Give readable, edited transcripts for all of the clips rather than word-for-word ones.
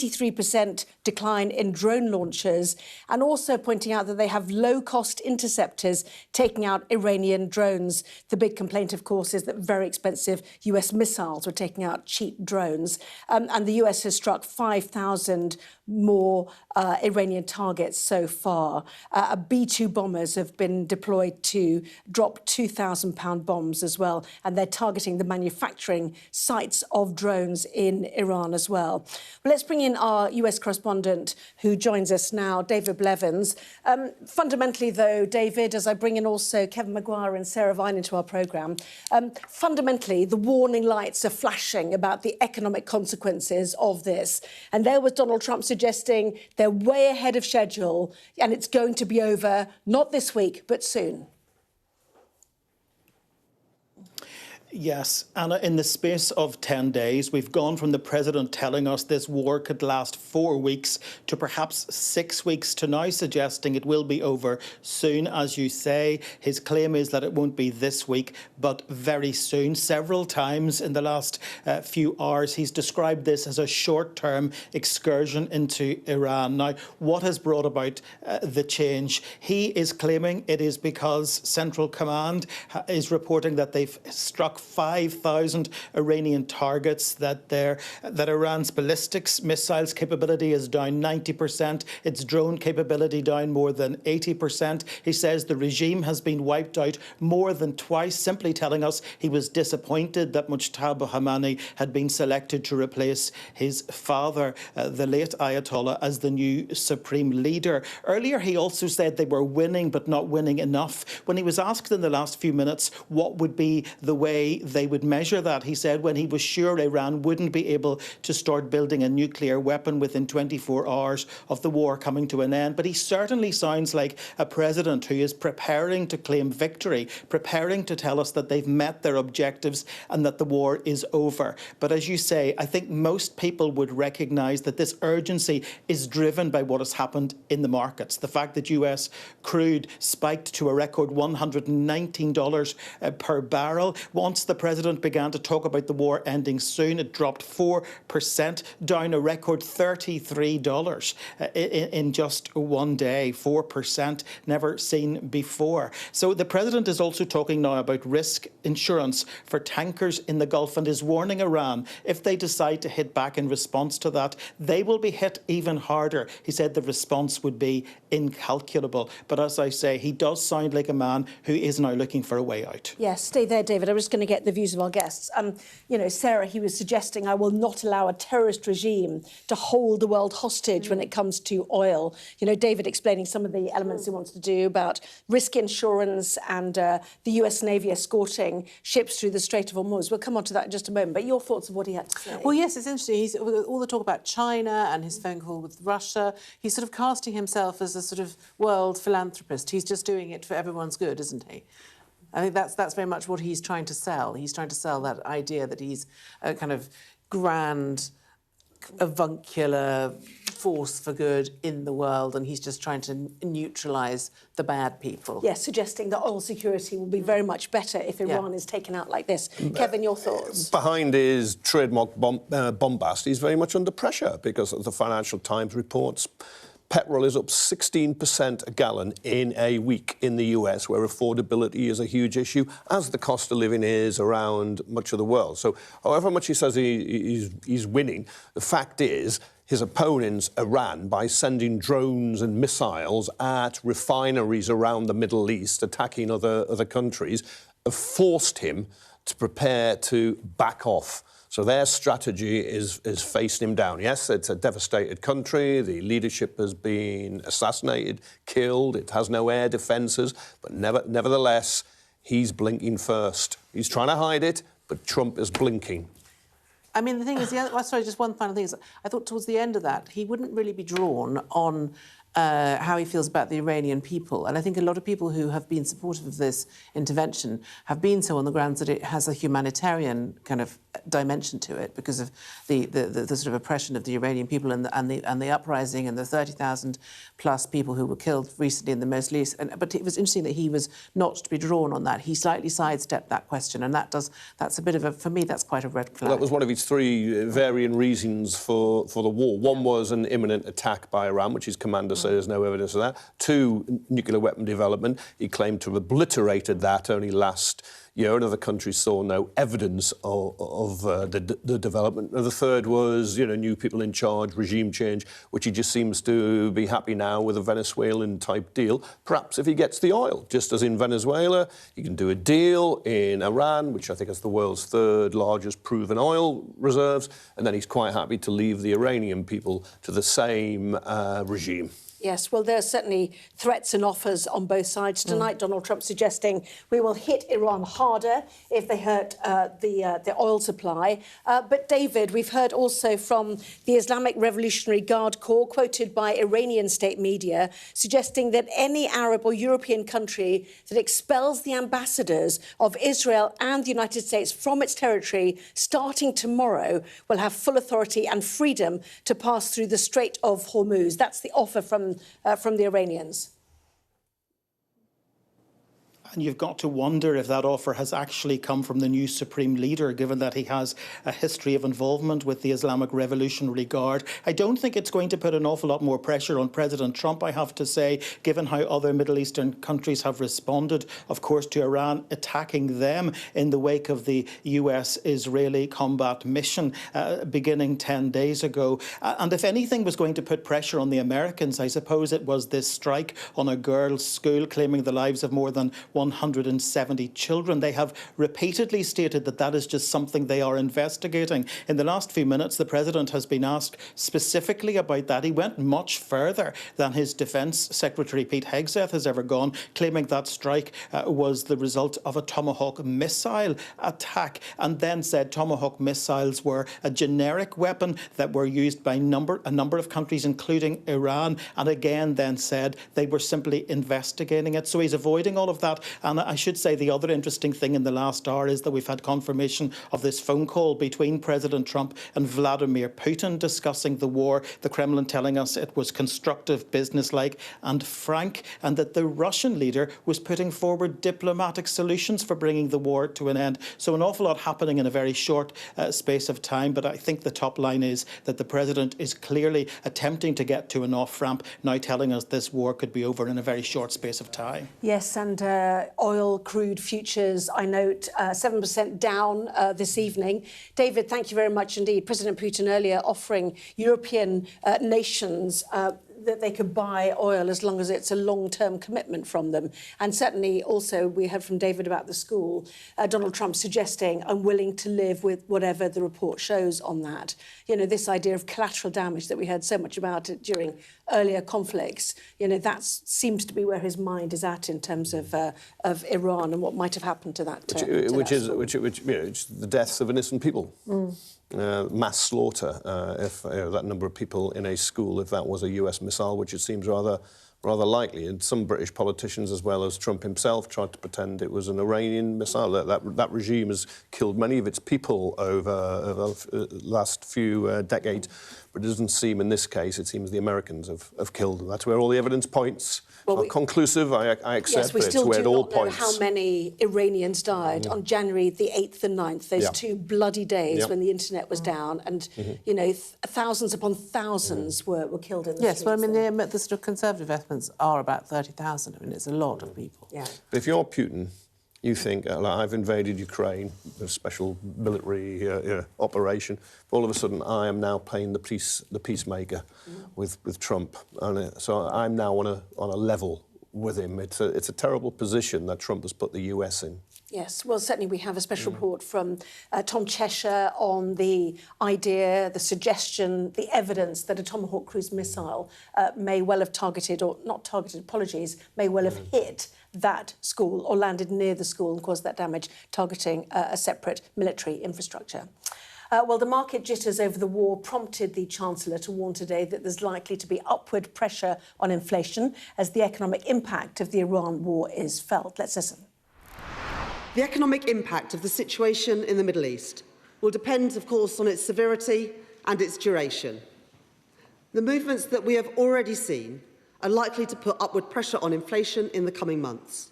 83% decline in drone launches, and also pointing out that they have low-cost interceptors taking out Iranian drones. The big complaint, of course, is that very expensive US missiles were taking out cheap drones. And the US has struck 5,000 more Iranian targets so far. B-2 bombers have been deployed to drop 2,000-pound bombs as well, and they're targeting the manufacturing sites of drones in Iran as well. Well, let's bring in our US correspondent who joins us now, David Blevins. Fundamentally, though, David, as I bring in also Kevin Maguire and Sarah Vine into our programme, fundamentally, the warning lights are flashing about the economic consequences of this. And there was Donald Trump suggesting they're way ahead of schedule and it's going to be over, not this week, but soon. Yes, Anna, in the space of 10 days, we've gone from the president telling us this war could last 4 weeks to perhaps 6 weeks to now suggesting it will be over soon. As you say, his claim is that it won't be this week, but very soon. Several times in the last few hours, he's described this as a short-term excursion into Iran. Now, what has brought about the change? He is claiming it is because Central Command is reporting that they've struck 5,000 Iranian targets, that Iran's ballistics missiles capability is down 90%, its drone capability down more than 80%. He says the regime has been wiped out more than twice, simply telling us he was disappointed that Mujtaba Khamenei had been selected to replace his father, the late Ayatollah, as the new supreme leader. Earlier, he also said they were winning, but not winning enough. When he was asked in the last few minutes what would be the way they would measure that, he said when he was sure Iran wouldn't be able to start building a nuclear weapon within 24 hours of the war coming to an end. But he certainly sounds like a president who is preparing to claim victory, preparing to tell us that they've met their objectives and that the war is over. But as you say, I think most people would recognise that this urgency is driven by what has happened in the markets. The fact that US crude spiked to a record $119 per barrel. Once the president began to talk about the war ending soon, it dropped 4%, down a record $33 in just one day. 4%, never seen before. So the president is also talking now about risk insurance for tankers in the Gulf and is warning Iran if they decide to hit back in response to that, they will be hit even harder. He said the response would be incalculable. But as I say, he does sound like a man who is now looking for a way out. Yes, stay there, David. I was going to get the views of our guests. You know, Sarah, he was suggesting I will not allow a terrorist regime to hold the world hostage when it comes to oil. You know, David explaining some of the elements he wants to do about risk insurance and the US Navy escorting ships through the Strait of Hormuz. We'll come on to that in just a moment. But your thoughts of what he had to say? Well, yes, it's interesting. He's all the talk about China and his phone call with Russia. He's sort of casting himself as a sort of world philanthropist. He's just doing it for everyone's good, isn't he? I think that's very much what he's trying to sell. He's trying to sell that idea that he's a kind of grand, avuncular force for good in the world, and he's just trying to neutralise the bad people. Yes, suggesting that oil security will be very much better if Iran is taken out like this. Kevin, your thoughts? Behind his trademark bombast, he's very much under pressure because of the Financial Times reports. Petrol is up 16% a gallon in a week in the US, where affordability is a huge issue, as the cost of living is around much of the world. So however much he says he's winning, the fact is his opponents, Iran, by sending drones and missiles at refineries around the Middle East, attacking other countries, have forced him to prepare to back off. So their strategy is facing him down. Yes, it's a devastated country. The leadership has been assassinated, killed. It has no air defences. But nevertheless, he's blinking first. He's trying to hide it, but Trump is blinking. I mean, the thing is, sorry, just one final thing is, I thought towards the end of that, he wouldn't really be drawn on how he feels about the Iranian people. And I think a lot of people who have been supportive of this intervention have been so on the grounds that it has a humanitarian kind of dimension to it because of the sort of oppression of the Iranian people and the uprising and the 30,000 plus people who were killed recently in the most least. But it was interesting that he was not to be drawn on that. He slightly sidestepped that question, and that's a bit of a, for me, that's quite a red flag. Well, that was one of his three varying reasons for the war. One was an imminent attack by Iran, which his commander said there's no evidence of that. Two, nuclear weapon development. He claimed to have obliterated that only last year, and other countries saw no evidence of the development. And the third was, new people in charge, regime change, which he just seems to be happy now with a Venezuelan-type deal. Perhaps if he gets the oil, just as in Venezuela, he can do a deal in Iran, which I think is the world's third largest proven oil reserves, and then he's quite happy to leave the Iranian people to the same regime. Yes, well, there are certainly threats and offers on both sides. Tonight, Donald Trump suggesting we will hit Iran harder if they hurt the oil supply. But, David, we've heard also from the Islamic Revolutionary Guard Corps, quoted by Iranian state media, suggesting that any Arab or European country that expels the ambassadors of Israel and the United States from its territory starting tomorrow will have full authority and freedom to pass through the Strait of Hormuz. That's the offer from the Iranians. And you've got to wonder if that offer has actually come from the new Supreme Leader, given that he has a history of involvement with the Islamic Revolutionary Guard. I don't think it's going to put an awful lot more pressure on President Trump, I have to say, given how other Middle Eastern countries have responded, of course, to Iran attacking them in the wake of the US-Israeli combat mission beginning 10 days ago. And if anything was going to put pressure on the Americans, I suppose it was this strike on a girls' school claiming the lives of more than 170 children. They have repeatedly stated that that is just something they are investigating. In the last few minutes, the President has been asked specifically about that. He went much further than his Defence Secretary Pete Hegseth has ever gone, claiming that strike was the result of a Tomahawk missile attack, and then said Tomahawk missiles were a generic weapon that were used by a number of countries, including Iran, and again then said they were simply investigating it. So he's avoiding all of that. And I should say the other interesting thing in the last hour is that we've had confirmation of this phone call between President Trump and Vladimir Putin discussing the war. The Kremlin telling us it was constructive, businesslike and frank, and that the Russian leader was putting forward diplomatic solutions for bringing the war to an end. So an awful lot happening in a very short space of time. But I think the top line is that the President is clearly attempting to get to an off-ramp, now telling us this war could be over in a very short space of time. Yes, and oil, crude futures, I note, 7% down this evening. David, thank you very much indeed. President Putin earlier offering European nations that they could buy oil as long as it's a long-term commitment from them. And certainly also we heard from David about the school, Donald Trump suggesting I'm willing to live with whatever the report shows on that. This idea of collateral damage that we heard so much about during earlier conflicts, that seems to be where his mind is at in terms of Iran and what might have happened to that. Which is the deaths of innocent people. Mass slaughter, if that number of people in a school, if that was a US missile, which it seems rather likely. And some British politicians, as well as Trump himself, tried to pretend it was an Iranian missile. That regime has killed many of its people over the last few decades. But it doesn't seem in this case, it seems the Americans have killed them. That's where all the evidence points. Well, conclusive, I accept, yes, we but still it's where do it all not know points. how many Iranians died on January the 8th and 9th, those two bloody days when the internet was down, and thousands upon thousands were killed in the streets. Yes, well, I mean, the sort of conservative estimates are about 30,000. I mean, it's a lot of people. Yeah. But if you're Putin, you think, I've invaded Ukraine, a special military operation. All of a sudden, I am now playing the peacemaker with Trump. And so I'm now on a level with him. It's a terrible position that Trump has put the US in. Yes, well, certainly we have a special report from Tom Cheshire on the idea, the suggestion, the evidence that a Tomahawk cruise missile may well have targeted, or not targeted, apologies, may well have hit that school or landed near the school and caused that damage, targeting a separate military infrastructure. Well, the market jitters over the war prompted the Chancellor to warn today that there's likely to be upward pressure on inflation as the economic impact of the Iran war is felt. Let's listen. The economic impact of the situation in the Middle East will depend, of course, on its severity and its duration. The movements that we have already seen are likely to put upward pressure on inflation in the coming months.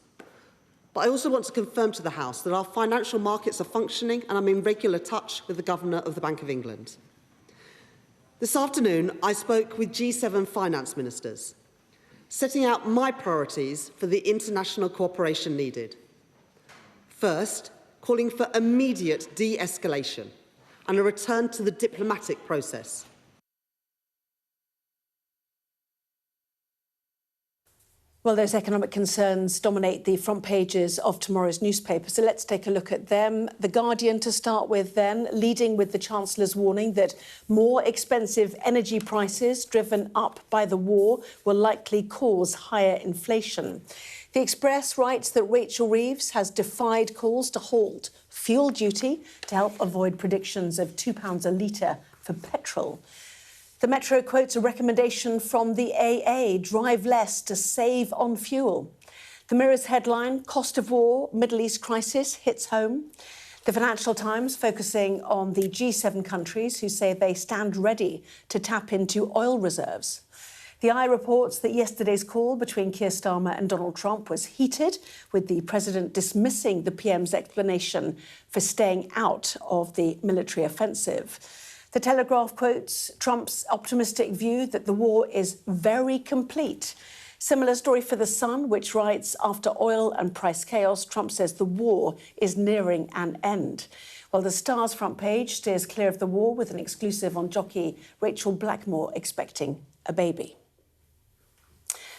But I also want to confirm to the House that our financial markets are functioning, and I'm in regular touch with the Governor of the Bank of England. This afternoon, I spoke with G7 finance ministers, setting out my priorities for the international cooperation needed. First, calling for immediate de-escalation and a return to the diplomatic process. Well, those economic concerns dominate the front pages of tomorrow's newspaper, so let's take a look at them. The Guardian, to start with then, leading with the Chancellor's warning that more expensive energy prices driven up by the war will likely cause higher inflation. The Express writes that Rachel Reeves has defied calls to halt fuel duty to help avoid predictions of £2 a litre for petrol. The Metro quotes a recommendation from the AA, drive less to save on fuel. The Mirror's headline, cost of war, Middle East crisis hits home. The Financial Times focusing on the G7 countries who say they stand ready to tap into oil reserves. The Eye reports that yesterday's call between Keir Starmer and Donald Trump was heated, with the president dismissing the PM's explanation for staying out of the military offensive. The Telegraph quotes Trump's optimistic view that the war is very complete. Similar story for The Sun, which writes, after oil and price chaos, Trump says the war is nearing an end. While the Star's front page steers clear of the war with an exclusive on jockey Rachel Blackmore expecting a baby.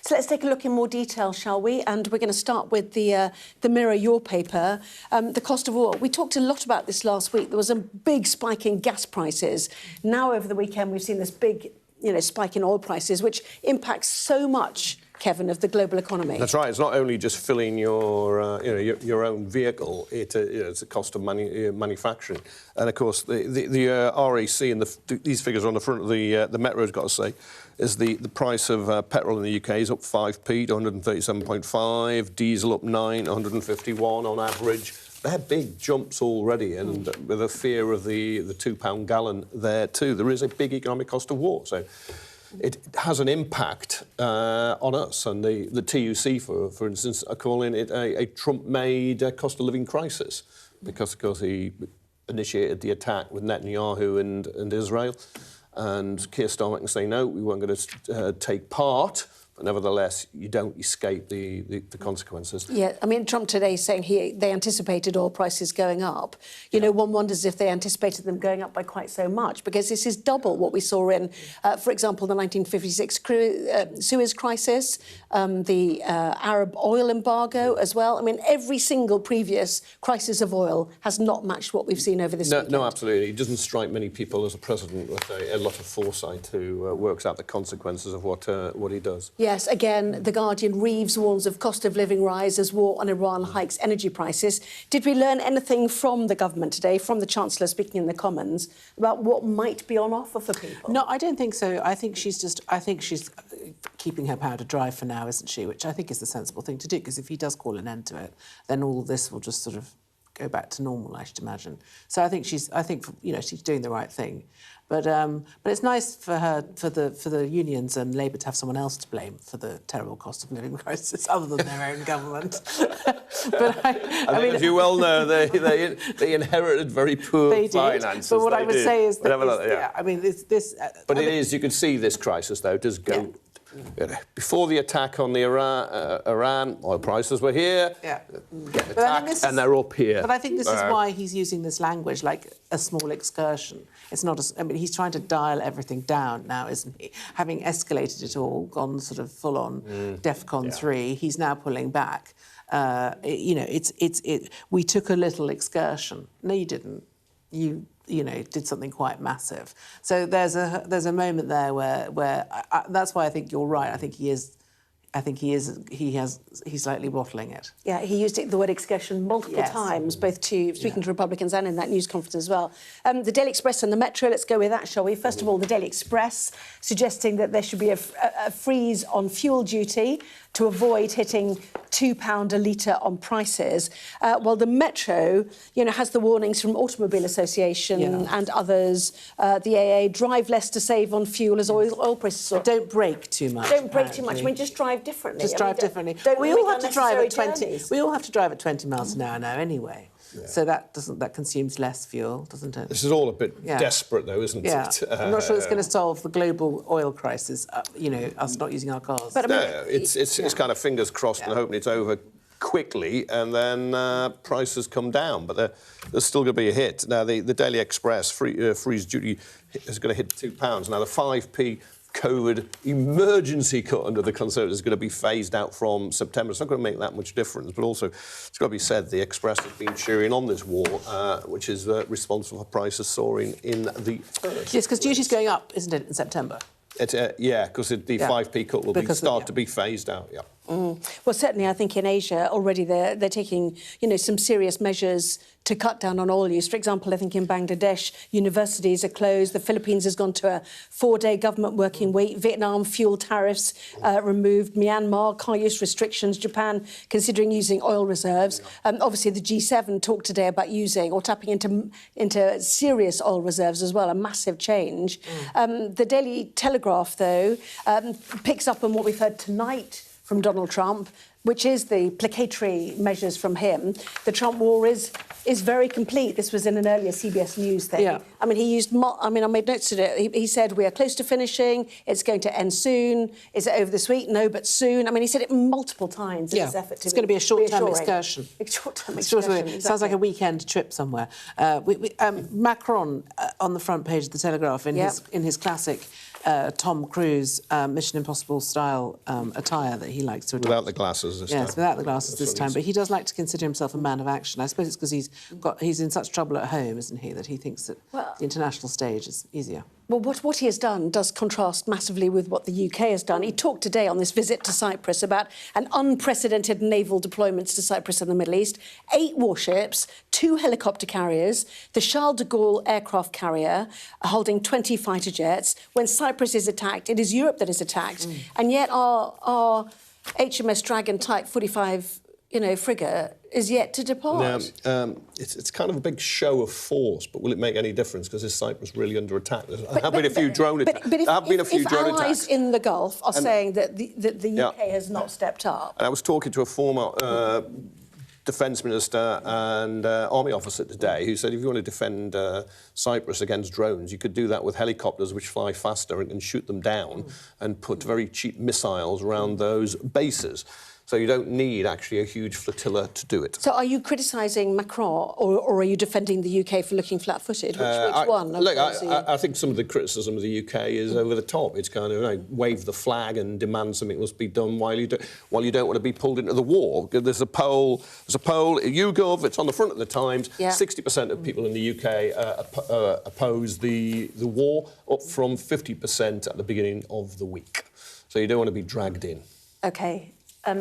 So let's take a look in more detail, shall we? And we're going to start with the Mirror, your paper, the cost of oil. We talked a lot about this last week. There was a big spike in gas prices. Now, over the weekend, we've seen this big, spike in oil prices, which impacts so much, Kevin, of the global economy. That's right. It's not only just filling your, your own vehicle. It's a cost of manufacturing, and of course the RAC and these figures on the front of the Metro's got to say is the price of petrol in the UK is up 5p to 137.5, diesel up 9, 151 on average. They're big jumps already, and with a fear of the £2 gallon there too. There is a big economic cost of war, so it has an impact on us. And the TUC, for instance, are calling it a Trump-made cost of living crisis because, of course, he initiated the attack with Netanyahu and Israel. And Keir Starmer can say, no, we weren't going to take part. But nevertheless, you don't escape the consequences. Yeah, I mean, Trump today is saying they anticipated oil prices going up. You know, one wonders if they anticipated them going up by quite so much, because this is double what we saw in, for example, the 1956 Suez crisis, the Arab oil embargo as well. I mean, every single previous crisis of oil has not matched what we've seen over this weekend. No, absolutely. It doesn't strike many people as a president with a lot of foresight who works out the consequences of what he does. Yes, again, The Guardian, Reeves warns of cost of living rise as war on Iran hikes energy prices. Did we learn anything from the government today, from the Chancellor speaking in the Commons, about what might be on offer for people? No, I don't think so. I think she's keeping her powder dry for now, isn't she? Which I think is the sensible thing to do, because if he does call an end to it, then all this will just sort of go back to normal, I should imagine. So I think she's doing the right thing. But it's nice for her, for the unions and Labour to have someone else to blame for the terrible cost of living crisis, other than their own government. But I mean, as you well know, they inherited very poor finances. But what I would say is that, I mean, this. But you can see this crisis though does go. Yeah. Before the attack on the Iran, oil prices were here, get attacked, and they're up here. But I think this is why he's using this language, like a small excursion. It's not I mean, he's trying to dial everything down now, isn't he? Having escalated it all, gone sort of full-on DEFCON 3, he's now pulling back. We took a little excursion. No, you didn't. You did something quite massive. So there's a moment there where that's why I think you're right. I think he is I think he's slightly bottling it. Yeah, he used the word excursion multiple times, both to speaking to Republicans and in that news conference as well. The Daily Express and the Metro, let's go with that, shall we? First of all, the Daily Express suggesting that there should be a freeze on fuel duty to avoid hitting £2 a litre on prices. Well, the Metro, has the warnings from Automobile Association and others. The AA, drive less to save on fuel as oil prices soar. Don't brake too much. Don't brake too much. I mean, just drive differently. Just drive differently. We all have to drive at 20. We all have to drive at 20 miles an hour now, anyway. Yeah. So that consumes less fuel, doesn't it? This is all a bit desperate, though, isn't it? I'm not sure it's going to solve the global oil crisis. Us not using our cars. But it's kind of fingers crossed and hoping it's over quickly, and then prices come down. But there's still going to be a hit. Now, the Daily Express freeze duty is going to hit £2. Now, the 5p COVID emergency cut under the Conservatives is going to be phased out from September. It's not going to make that much difference, but also it's got to be said the Express has been cheering on this war, which is responsible for prices soaring in the first. Yes, because duty's going up, isn't it, in September? Because the 5p cut will start to be phased out. Yeah. Well, certainly, I think in Asia already they're taking, some serious measures to cut down on oil use. For example, I think in Bangladesh, universities are closed. The Philippines has gone to a 4-day government working week. Vietnam, fuel tariffs removed. Myanmar, car use restrictions. Japan, considering using oil reserves. Obviously, the G7 talked today about using or tapping into serious oil reserves as well, a massive change. The Daily Telegraph, though, picks up on what we've heard tonight from Donald Trump, which is the placatory measures from him. The Trump war is very complete. This was in an earlier CBS News thing. Yeah. I mean, I made notes of it. He said, we are close to finishing. It's going to end soon. Is it over this week? No, but soon. I mean, he said it multiple times in his effort to It's going to be a short-term excursion. Short-term excursion, exactly. Sounds like a weekend trip somewhere. Macron, on the front page of the Telegraph, in his classic Tom Cruise Mission Impossible style attire that he likes to adopt. Without the glasses this time. Yes, without the glasses this time. But he does like to consider himself a man of action. I suppose it's because he's in such trouble at home, isn't he, that he thinks that the international stage is easier. Well, what he has done does contrast massively with what the UK has done. He talked today on this visit to Cyprus about an unprecedented naval deployments to Cyprus and the Middle East, 8 warships, 2 helicopter carriers, the Charles de Gaulle aircraft carrier holding 20 fighter jets. When Cyprus is attacked, it is Europe that is attacked. And yet our HMS Dragon Type 45 frigate is yet to depart. Now, it's kind of a big show of force, but will it make any difference? Because is Cyprus really under attack? There have been a few drone attacks. But if allies in the Gulf are saying that the UK has not stepped up... And I was talking to a former Defence Minister and Army officer today who said if you want to defend Cyprus against drones, you could do that with helicopters which fly faster and can shoot them down and put very cheap missiles around those bases. So you don't need, actually, a huge flotilla to do it. So are you criticising Macron or are you defending the UK for looking flat-footed? Which one? Look, I think some of the criticism of the UK is over the top. It's kind of, wave the flag and demand something must be done while you don't want to be pulled into the war. There's a poll, YouGov, it's on the front of the Times. 60% of people in the UK oppose the war, up from 50% at the beginning of the week. So you don't want to be dragged in. OK.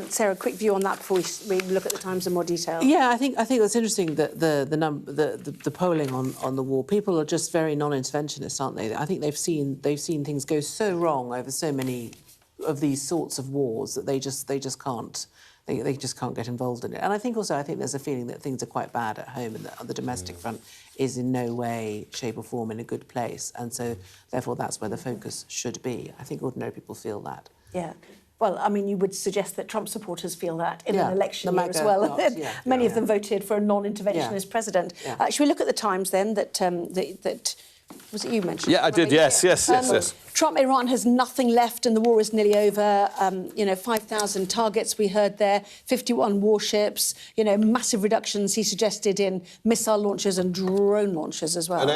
Sarah, quick view on that before we look at the Times in more detail. Yeah, I think it's interesting that the polling on the war. People are just very non-interventionist, aren't they? I think they've seen things go so wrong over so many of these sorts of wars that they just can't get involved in it. And I think there's a feeling that things are quite bad at home and that the domestic front is in no way, shape or form in a good place. And so, therefore, that's where the focus should be. I think ordinary people feel that. Yeah. Well, I mean, you would suggest that Trump supporters feel that in an election year as well. Many of them voted for a non-interventionist president. Should we look at the Times then that was it you mentioned? Yeah, I did, yes. Trump, Iran has nothing left and the war is nearly over. 5,000 targets we heard there, 51 warships, massive reductions he suggested in missile launches and drone launches as well.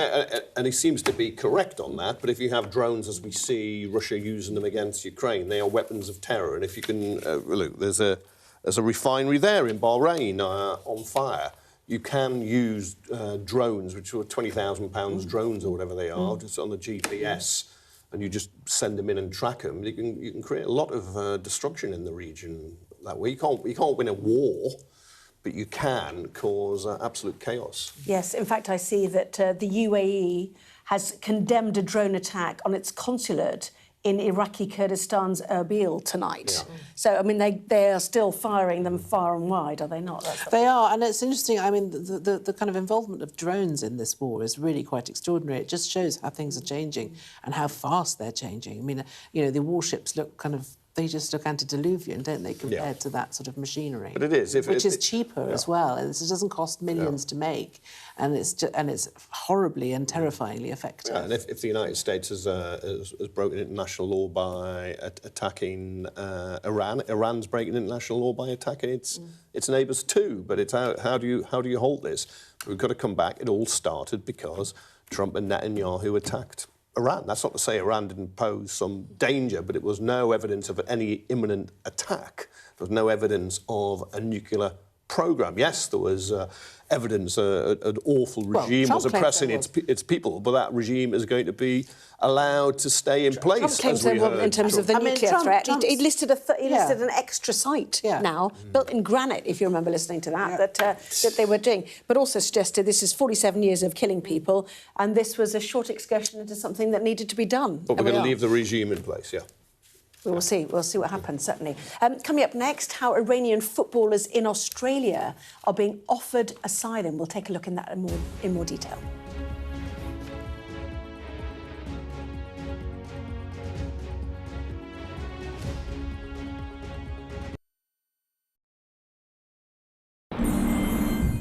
And he seems to be correct on that, but if you have drones, as we see Russia using them against Ukraine, they are weapons of terror. And if you can, look, there's a refinery there in Bahrain on fire. You can use drones, which are £20,000 drones or whatever they are, just on the GPS and you just send them in and track them, you can create a lot of destruction in the region that way. You can't win a war, but you can cause absolute chaos. Yes, in fact, I see that the UAE has condemned a drone attack on its consulate in Iraqi Kurdistan's Erbil tonight. Yeah. So, I mean, they are still firing them far and wide, are they not? They are, and it's interesting. I mean, the kind of involvement of drones in this war is really quite extraordinary. It just shows how things are changing and how fast they're changing. I mean, you know, the warships look kind of, they just look antediluvian, don't they, compared to that sort of machinery? But it is. Which is cheaper as well, and it doesn't cost millions to make, and it's horribly and terrifyingly effective. Yeah, and if the United States has broken international law by attacking Iran, Iran's breaking international law by attacking its neighbours too. But it's how do you halt this? We've got to come back. It all started because Trump and Netanyahu attacked Iran. That's not to say Iran didn't pose some danger, but it was no evidence of any imminent attack. There was no evidence of a nuclear programme. Yes, there was evidence an awful regime was oppressing its people, but that regime is going to be allowed to stay in place. Trump claims they were in terms of the nuclear threat. He listed an extra site now, built in granite, if you remember listening to that, that they were doing, but also suggested this is 47 years of killing people, and this was a short excursion into something that needed to be done. But we're going to leave the regime in place, We'll see what happens, certainly. Coming up next, how Iranian footballers in Australia are being offered asylum. We'll take a look in that in more detail.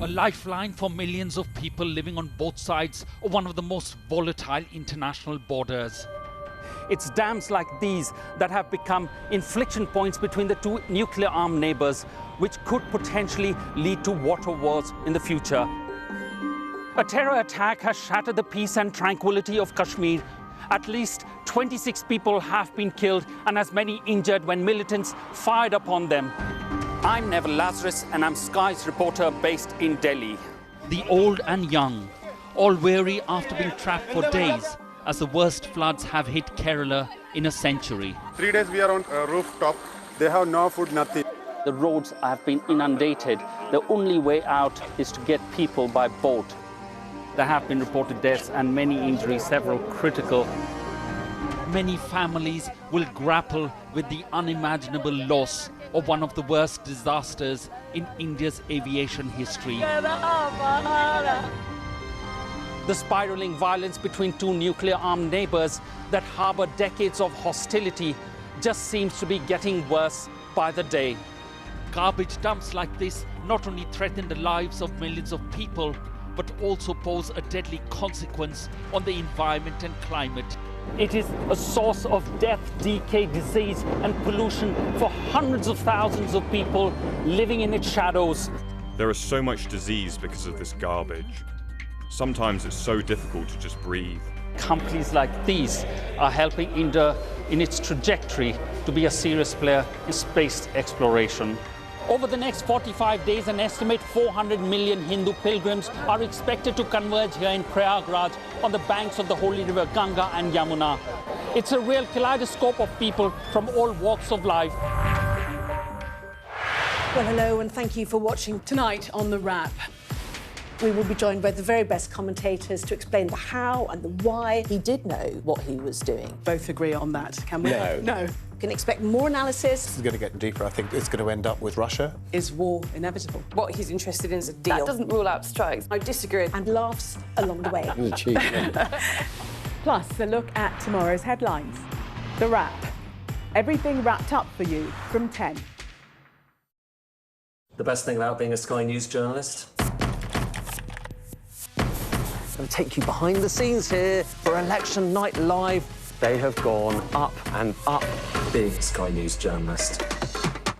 A lifeline for millions of people living on both sides of one of the most volatile international borders. It's dams like these that have become inflection points between the two nuclear-armed neighbours, which could potentially lead to water wars in the future. A terror attack has shattered the peace and tranquility of Kashmir. At least 26 people have been killed and as many injured when militants fired upon them. I'm Neville Lazarus and I'm Sky's reporter based in Delhi. The old and young, all weary after being trapped for days, as the worst floods have hit Kerala in a century. 3 days we are on a rooftop. They have no food, nothing. The roads have been inundated. The only way out is to get people by boat. There have been reported deaths and many injuries, several critical. Many families will grapple with the unimaginable loss of one of the worst disasters in India's aviation history. The spiraling violence between two nuclear-armed neighbours that harbour decades of hostility just seems to be getting worse by the day. Garbage dumps like this not only threaten the lives of millions of people, but also pose a deadly consequence on the environment and climate. It is a source of death, decay, disease and pollution for hundreds of thousands of people living in its shadows. There is so much disease because of this garbage. Sometimes it's so difficult to just breathe. Companies like these are helping India in its trajectory to be a serious player in space exploration. Over the next 45 days, an estimated 400 million Hindu pilgrims are expected to converge here in Prayagraj on the banks of the holy river Ganga and Yamuna. It's a real kaleidoscope of people from all walks of life. Well, hello, and thank you for watching Tonight on The Wrap. We will be joined by the very best commentators to explain the how and the why. He did know what he was doing. Both agree on that, can we? No. You can expect more analysis. This is going to get deeper. I think it's going to end up with Russia. Is war inevitable? What he's interested in is a deal. That doesn't rule out strikes. I disagree. And laughs along the way. Plus, a look at tomorrow's headlines. The Wrap. Everything wrapped up for you from 10. The best thing about being a Sky News journalist? I'm going to take you behind the scenes here for Election Night Live. They have gone up and up. Being a Sky News journalist.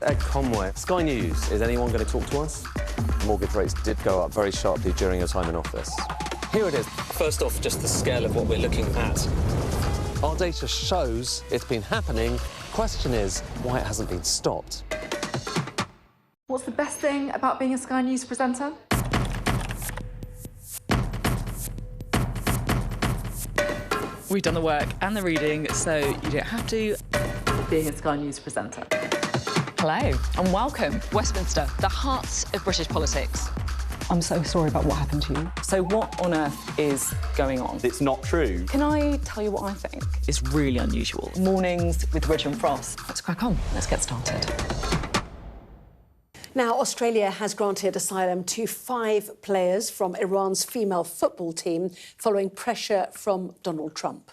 Ed Conway, Sky News, is anyone going to talk to us? Mortgage rates did go up very sharply during your time in office. Here it is. First off, just the scale of what we're looking at. Our data shows it's been happening. Question is, why it hasn't been stopped. What's the best thing about being a Sky News presenter? We've done the work and the reading, so you don't have to. Being a Sky News presenter. Hello and welcome. Westminster, the heart of British politics. I'm so sorry about what happened to you. So what on earth is going on? It's not true. Can I tell you what I think? It's really unusual. Mornings with Richard and Frost. Let's crack on. Let's get started. Now, Australia has granted asylum to 5 players from Iran's female football team following pressure from Donald Trump.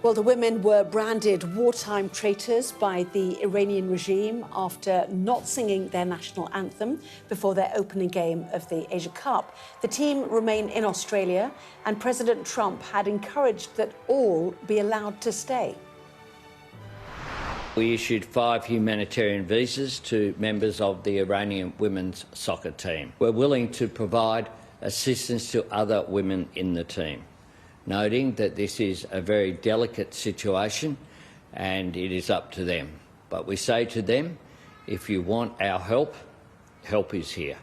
Well, the women were branded wartime traitors by the Iranian regime after not singing their national anthem before their opening game of the Asia Cup. The team remain in Australia, and President Trump had encouraged that all be allowed to stay. We issued 5 humanitarian visas to members of the Iranian women's soccer team. We're willing to provide assistance to other women in the team, noting that this is a very delicate situation and it is up to them. But we say to them, if you want our help, help is here.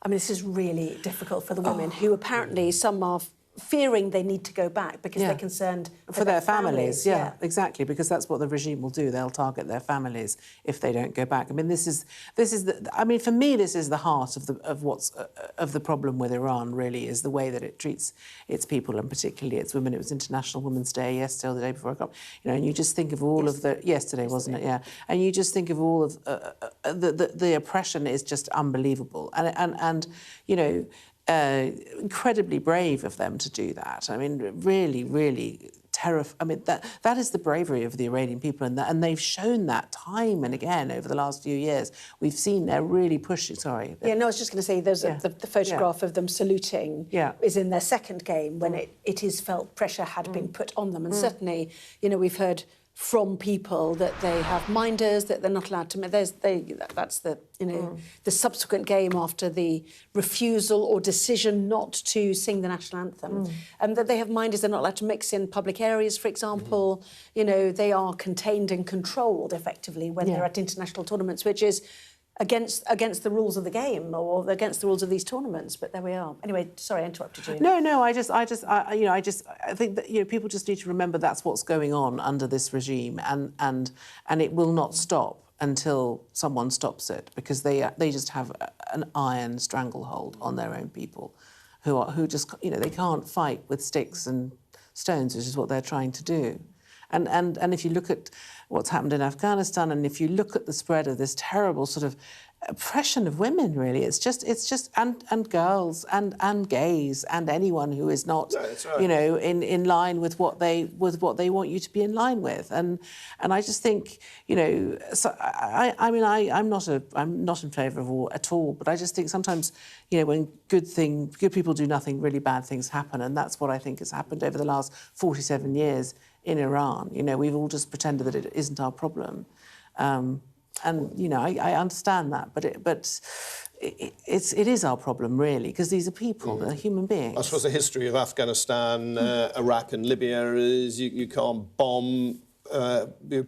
I mean, this is really difficult for the women who apparently some are fearing they need to go back because they're concerned for their families. Yeah, exactly, because that's what the regime will do. They'll target their families if they don't go back. I mean, this is I mean, for me, this is the heart of the problem with Iran. Really, is the way that it treats its people and particularly its women. It was International Women's Day yesterday, or the day before I got, and you just think of all of the yesterday, wasn't it? Yeah, and you just think of all of the oppression is just unbelievable, and incredibly brave of them to do that. I mean, really, really terrifying. I mean, that is the bravery of the Iranian people, and they've shown that time and again over the last few years. We've seen they're really pushing. Sorry. Yeah, no, I was just going to say there's the photograph of them saluting is in their second game when it is felt pressure had been put on them, and certainly, we've heard from people that they have minders, that they're not allowed to. That's the the subsequent game after the refusal or decision not to sing the national anthem, and that they have minders. They're not allowed to mix in public areas, for example. They are contained and controlled effectively when they're at international tournaments, which is against the rules of the game or against the rules of these tournaments. But there we are. Anyway, sorry, I interrupted you. No, I think that people just need to remember that's what's going on under this regime, and it will not stop until someone stops it, because they just have an iron stranglehold on their own people, who just they can't fight with sticks and stones, which is what they're trying to do. And if you look at what's happened in Afghanistan, and if you look at the spread of this terrible sort of oppression of women, really, it's just and girls and gays and anyone who is not in line with what they want you to be in line with, and I just think so I'm not in favour of war at all, but I just think sometimes when good people do nothing, really bad things happen, and that's what I think has happened over the last 47 years in Iran. We've all just pretended that it isn't our problem. I understand that, but it is our problem, really, because these are people, they're human beings. I suppose the history of Afghanistan, Iraq and Libya is you can't bomb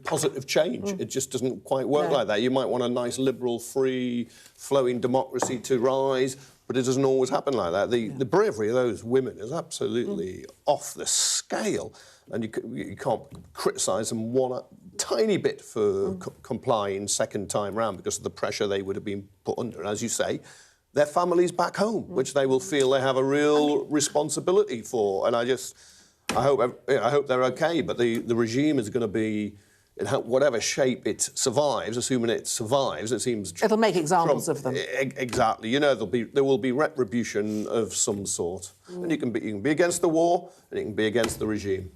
positive change. It just doesn't quite work like that. You might want a nice, liberal, free-flowing democracy to rise, but it doesn't always happen like that. The bravery of those women is absolutely off the scale, and you can't criticise them one tiny bit for complying second time round because of the pressure they would have been put under. And as you say, their families back home, which they will feel they have a real responsibility for. And I hope they're okay. But the regime is going to be, in whatever shape it survives, assuming it survives, it seems it'll make examples of them. Exactly. There will be retribution of some sort, and you can be against the war, and you can be against the regime.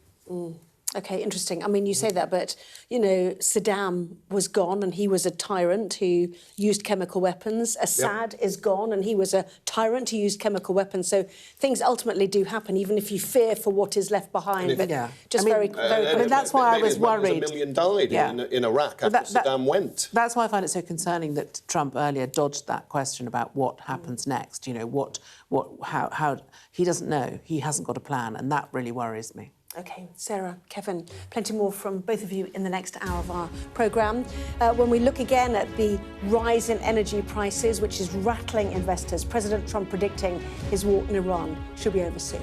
OK, interesting. I mean, you say that, but, Saddam was gone and he was a tyrant who used chemical weapons. Assad is gone and he was a tyrant who used chemical weapons. So things ultimately do happen, even if you fear for what is left behind. But very that's why I was worried. 1 million died in Iraq after Saddam went. That's why I find it so concerning that Trump earlier dodged that question about what happens next. How he doesn't know. He hasn't got a plan, and that really worries me. OK, Sarah, Kevin, plenty more from both of you in the next hour of our programme. When we look again at the rise in energy prices, which is rattling investors, President Trump predicting his war in Iran should be over soon.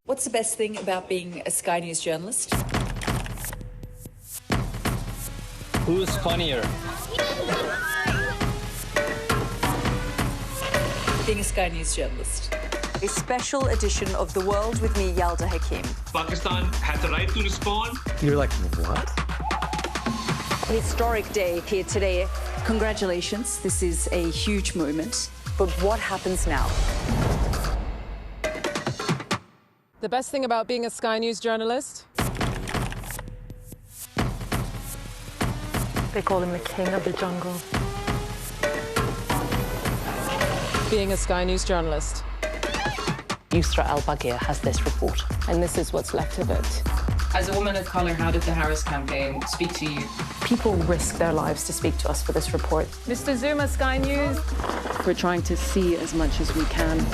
What's the best thing about being a Sky News journalist? Who's funnier? Being a Sky News journalist. A special edition of The World with me, Yalda Hakim. Pakistan has the right to respond. You're like, what? Historic day here today. Congratulations, this is a huge moment. But what happens now? The best thing about being a Sky News journalist? They call him the king of the jungle. Being a Sky News journalist. Yusra al-Baghir has this report. And this is what's left of it. As a woman of colour, how did the Harris campaign speak to you? People risk their lives to speak to us for this report. Mr. Zuma, Sky News. We're trying to see as much as we can.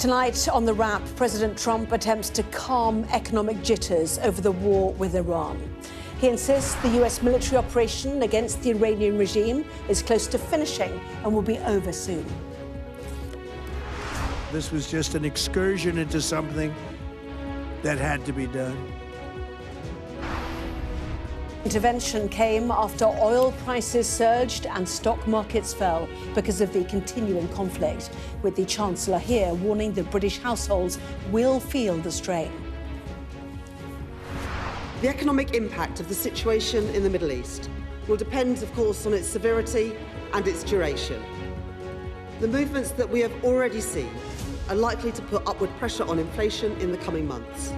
Tonight on The Wrap, President Trump attempts to calm economic jitters over the war with Iran. He insists the US military operation against the Iranian regime is close to finishing and will be over soon. This was just an excursion into something that had to be done. Intervention came after oil prices surged and stock markets fell because of the continuing conflict, with the Chancellor here warning that British households will feel the strain. The economic impact of the situation in the Middle East will depend, of course, on its severity and its duration. The movements that we have already seen are likely to put upward pressure on inflation in the coming months.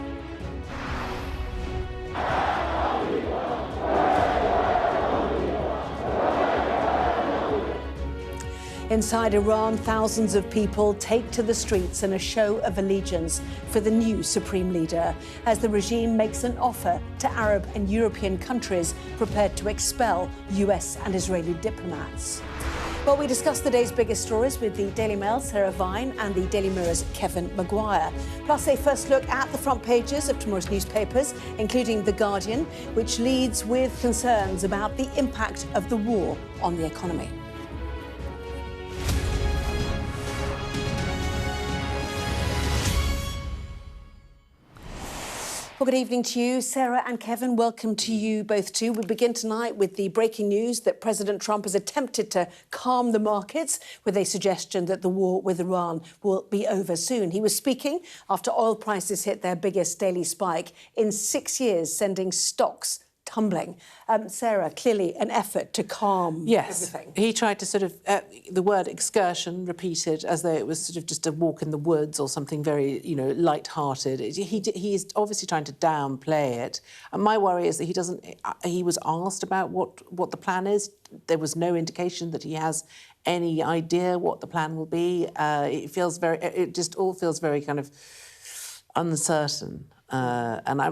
Inside Iran, thousands of people take to the streets in a show of allegiance for the new supreme leader as the regime makes an offer to Arab and European countries prepared to expel US and Israeli diplomats. Well, we discuss the day's biggest stories with the Daily Mail's Sarah Vine and the Daily Mirror's Kevin Maguire. Plus, a first look at the front pages of tomorrow's newspapers, including The Guardian, which leads with concerns about the impact of the war on the economy. Well, good evening to you, Sarah and Kevin. Welcome to you both too. We begin tonight with the breaking news that President Trump has attempted to calm the markets with a suggestion that the war with Iran will be over soon. He was speaking after oil prices hit their biggest daily spike in 6 years, sending stocks tumbling. Sarah, clearly an effort to calm everything. He tried to sort of, the word excursion repeated as though it was sort of just a walk in the woods or something very, light-hearted. He's obviously trying to downplay it. And my worry is that he was asked about what the plan is. There was no indication that he has any idea what the plan will be. It just all feels very kind of uncertain. And I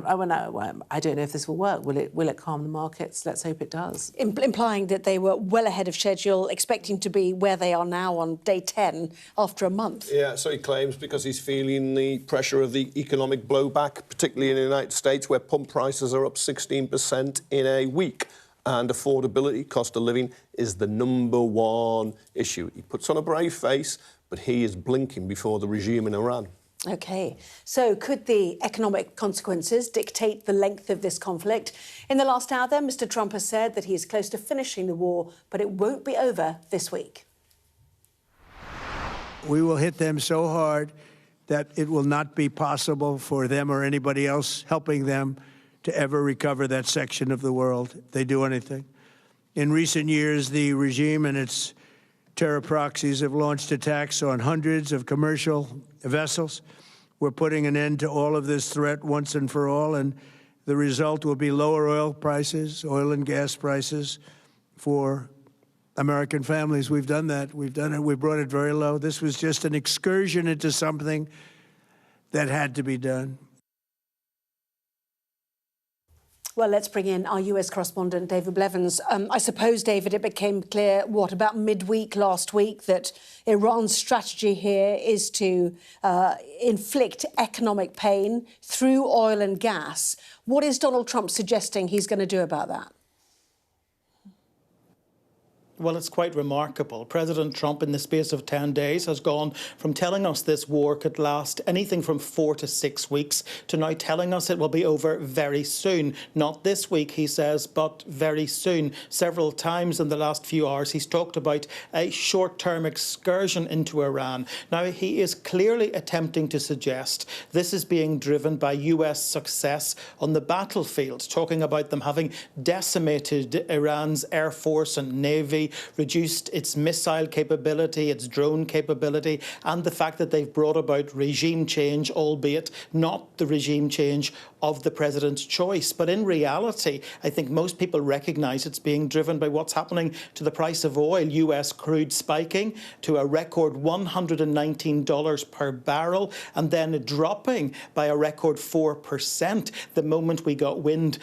don't know if this will work. Will it calm the markets? Let's hope it does. Implying that they were well ahead of schedule, expecting to be where they are now on day 10 after a month. Yeah, so he claims because he's feeling the pressure of the economic blowback, particularly in the United States, where pump prices are up 16% in a week. And affordability, cost of living, is the #1 issue. He puts on a brave face, but he is blinking before the regime in Iran. OK, so could the economic consequences dictate the length of this conflict? In the last hour, then, Mr Trump has said that he is close to finishing the war, but it won't be over this week. We will hit them so hard that it will not be possible for them or anybody else helping them to ever recover that section of the world if they do anything. In recent years, the regime and its terror proxies have launched attacks on hundreds of commercial vessels. We're putting an end to all of this threat once and for all, and the result will be lower oil prices, oil and gas prices for American families. We've done that. We've done it. We brought it very low. This was just an excursion into something that had to be done. Well, let's bring in our US correspondent, David Blevins. I suppose, David, it became clear, about midweek last week, that Iran's strategy here is to inflict economic pain through oil and gas. What is Donald Trump suggesting he's going to do about that? Well, it's quite remarkable. President Trump, in the space of 10 days, has gone from telling us this war could last anything from 4 to 6 weeks to now telling us it will be over very soon. Not this week, he says, but very soon. Several times in the last few hours, he's talked about a short-term excursion into Iran. Now, he is clearly attempting to suggest this is being driven by US success on the battlefield, talking about them having decimated Iran's air force and navy, reduced its missile capability, its drone capability, and the fact that they've brought about regime change, albeit not the regime change of the president's choice. But in reality, I think most people recognise it's being driven by what's happening to the price of oil. US crude spiking to a record $119 per barrel and then dropping by a record 4% the moment we got wind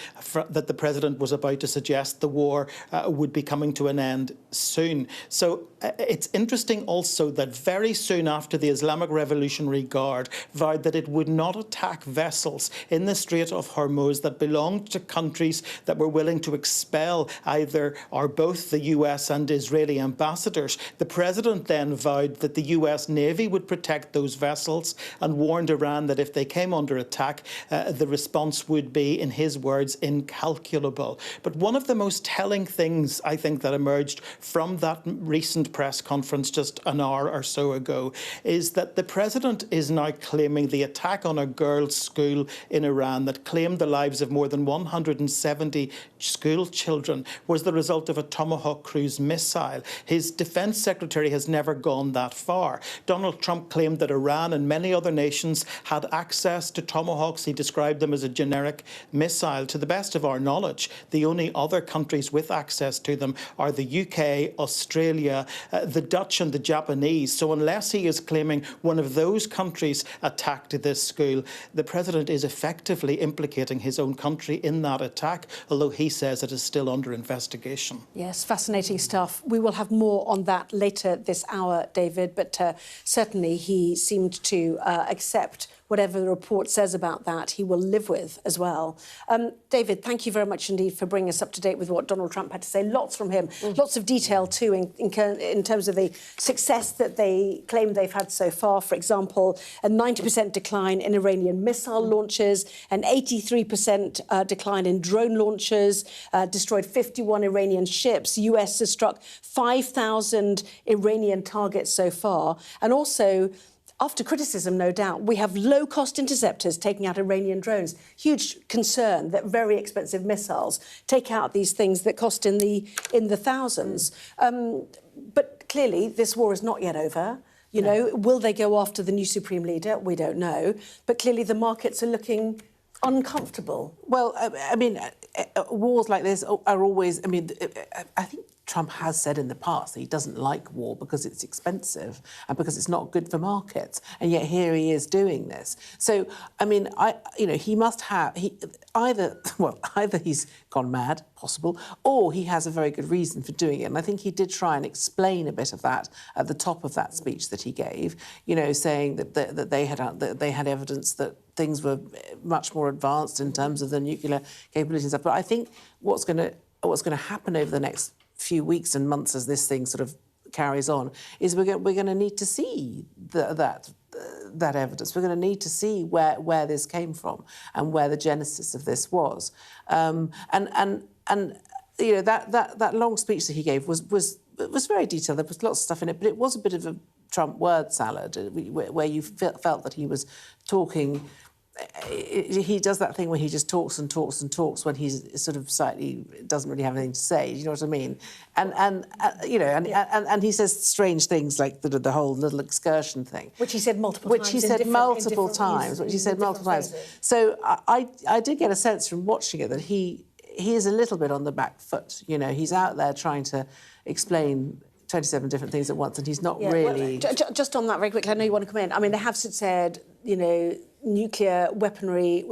that the president was about to suggest the war would be coming to an end soon. So it's interesting also that very soon after the Islamic Revolutionary Guard vowed that it would not attack vessels in the Strait of Hormuz that belonged to countries that were willing to expel either or both the US and Israeli ambassadors, the president then vowed that the US Navy would protect those vessels and warned Iran that if they came under attack, the response would be, in his words, incalculable. But one of the most telling things, I think, that emerged from that recent press conference just an hour or so ago is that the president is now claiming the attack on a girls' school in Iran Iran that claimed the lives of more than 170 school children was the result of a Tomahawk cruise missile. His defence secretary has never gone that far. Donald Trump claimed that Iran and many other nations had access to Tomahawks. He described them as a generic missile. To the best of our knowledge, the only other countries with access to them are the UK, Australia, the Dutch and the Japanese. So unless he is claiming one of those countries attacked this school, the president is effectively implicating his own country in that attack, although he says it is still under investigation. Yes, fascinating stuff. We will have more on that later this hour, David, but certainly he seemed to accept whatever the report says about that, he will live with as well. David, thank you very much indeed for bringing us up to date with what Donald Trump had to say. Lots from him, lots of detail too in terms of the success that they claim they've had so far. For example, a 90% decline in Iranian missile launches, an 83% decline in drone launches, destroyed 51 Iranian ships. US has struck 5,000 Iranian targets so far. And also, after criticism, no doubt, we have low-cost interceptors taking out Iranian drones. Huge concern that very expensive missiles take out these things that cost in the thousands. But clearly, this war is not yet over. You know, will they go after the new supreme leader? We don't know. But clearly, the markets are looking uncomfortable. Well, I mean, wars like this are always, I mean, I think Trump has said in the past that he doesn't like war because it's expensive and because it's not good for markets. And yet here he is doing this. So, I mean, he must have, either he's gone mad, possible, or he has a very good reason for doing it. And I think he did try and explain a bit of that at the top of that speech that he gave, you know, saying that they had evidence that things were much more advanced in terms of the nuclear capabilities and stuff. But I think what's going to happen over the next few weeks and months as this thing sort of carries on is we're going to need to see that evidence. We're going to need to see where this came from and where the genesis of this was. And you know, that long speech that he gave was very detailed. There was lots of stuff in it, but it was a bit of a Trump word salad where you felt that he was talking. He does that thing where he just talks and talks and talks when he's sort of slightly doesn't really have anything to say. You know what I mean? And you know, and he says strange things like the whole little excursion thing, which he said multiple times. Which he said multiple times. Which he said multiple times. So I did get a sense from watching it that he is a little bit on the back foot. You know, he's out there trying to explain 27 different things at once, and he's not really. Well, just on that very quickly, I know you want to come in. I mean, they have said, you know, nuclear weaponry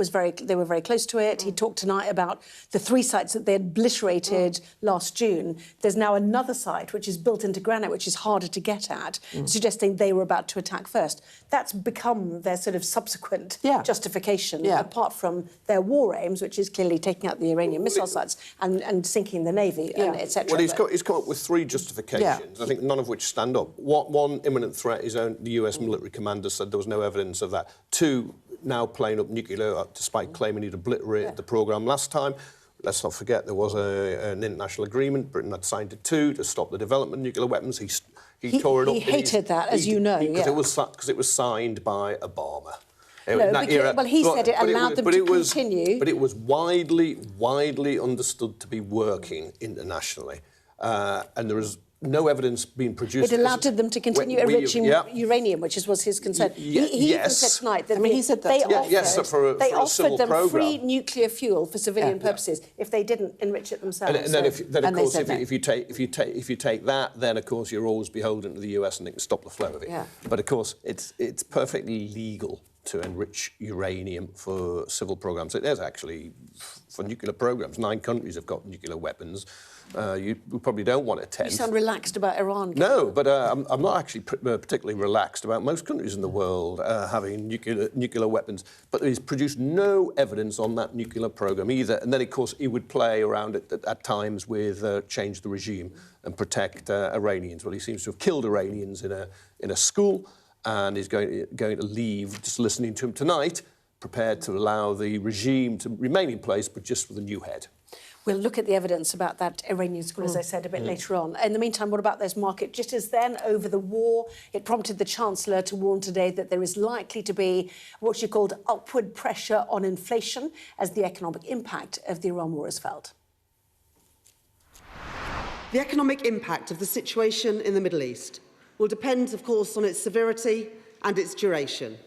they were very close to it. He talked tonight about the 3 sites that they had obliterated last June. There's now another site which is built into granite, which is harder to get at, suggesting they were about to attack first. That's become their sort of subsequent justification, apart from their war aims, which is clearly taking out the Iranian missile sites and sinking the navy, and etc. Well, he's come up with 3 justifications, I think none of which stand up. One imminent threat, the US military commander said there was no evidence of that. 2, now playing up nuclear, despite claiming he'd obliterated the programme last time. Let's not forget there was an international agreement. Britain had signed it too to stop the development of nuclear weapons. He tore it up. He hated that, as you know. Because it was signed by Obama. He said it allowed them to continue. But it was widely understood to be working internationally. And there is no evidence being produced. It allowed them to continue enriching uranium, which was his concern. He even said tonight that he said that they offered them free nuclear fuel for civilian purposes if they didn't enrich it themselves. And then, of course, if you take that, then of course you're always beholden to the US and they can stop the flow of it. But of course, it's perfectly legal to enrich uranium for civil programs. There's actually, for nuclear programs, 9 countries have got nuclear weapons. You probably don't want to test. You sound relaxed about Iran. No, but I'm not actually particularly relaxed about most countries in the world having nuclear weapons. But he's produced no evidence on that nuclear program either. And then, of course, he would play around it at times with change the regime and protect Iranians. Well, he seems to have killed Iranians in a school, and he's going to leave. Just listening to him tonight, prepared to allow the regime to remain in place, but just with a new head. We'll look at the evidence about that Iranian school, as I said, a bit later on. In the meantime, what about those market jitters then over the war? It prompted the Chancellor to warn today that there is likely to be what she called upward pressure on inflation as the economic impact of the Iran war is felt. The economic impact of the situation in the Middle East will depend, of course, on its severity and its duration.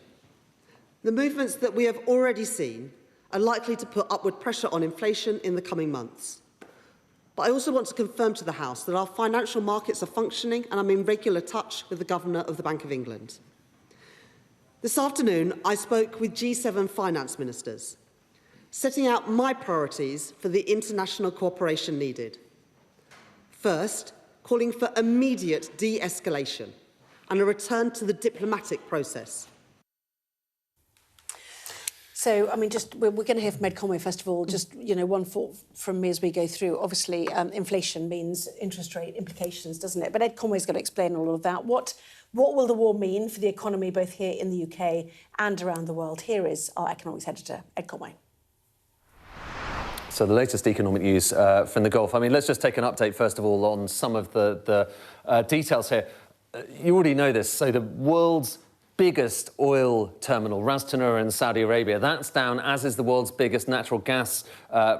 The movements that we have already seen are likely to put upward pressure on inflation in the coming months. But I also want to confirm to the House that our financial markets are functioning, and I'm in regular touch with the Governor of the Bank of England. This afternoon, I spoke with G7 finance ministers, setting out my priorities for the international cooperation needed. First, calling for immediate de-escalation and a return to the diplomatic process. So, I mean, we're going to hear from Ed Conway, first of all. Just, one thought from me as we go through. Obviously, inflation means interest rate implications, doesn't it? But Ed Conway's going to explain all of that. What will the war mean for the economy, both here in the UK and around the world? Here is our economics editor, Ed Conway. So the latest economic news from the Gulf. I mean, let's just take an update, first of all, on some of the details here. You already know this. So the world's biggest oil terminal, Ras Tanura in Saudi Arabia, that's down, as is the world's biggest natural gas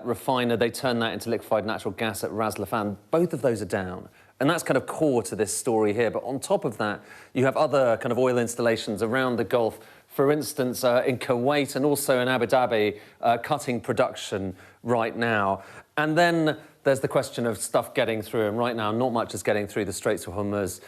refiner. They turn that into liquefied natural gas at Ras Laffan. Both of those are down. And that's kind of core to this story here. But on top of that, you have other kind of oil installations around the Gulf, for instance, in Kuwait and also in Abu Dhabi, cutting production right now. And then there's the question of stuff getting through, and right now not much is getting through the Straits of Hormuz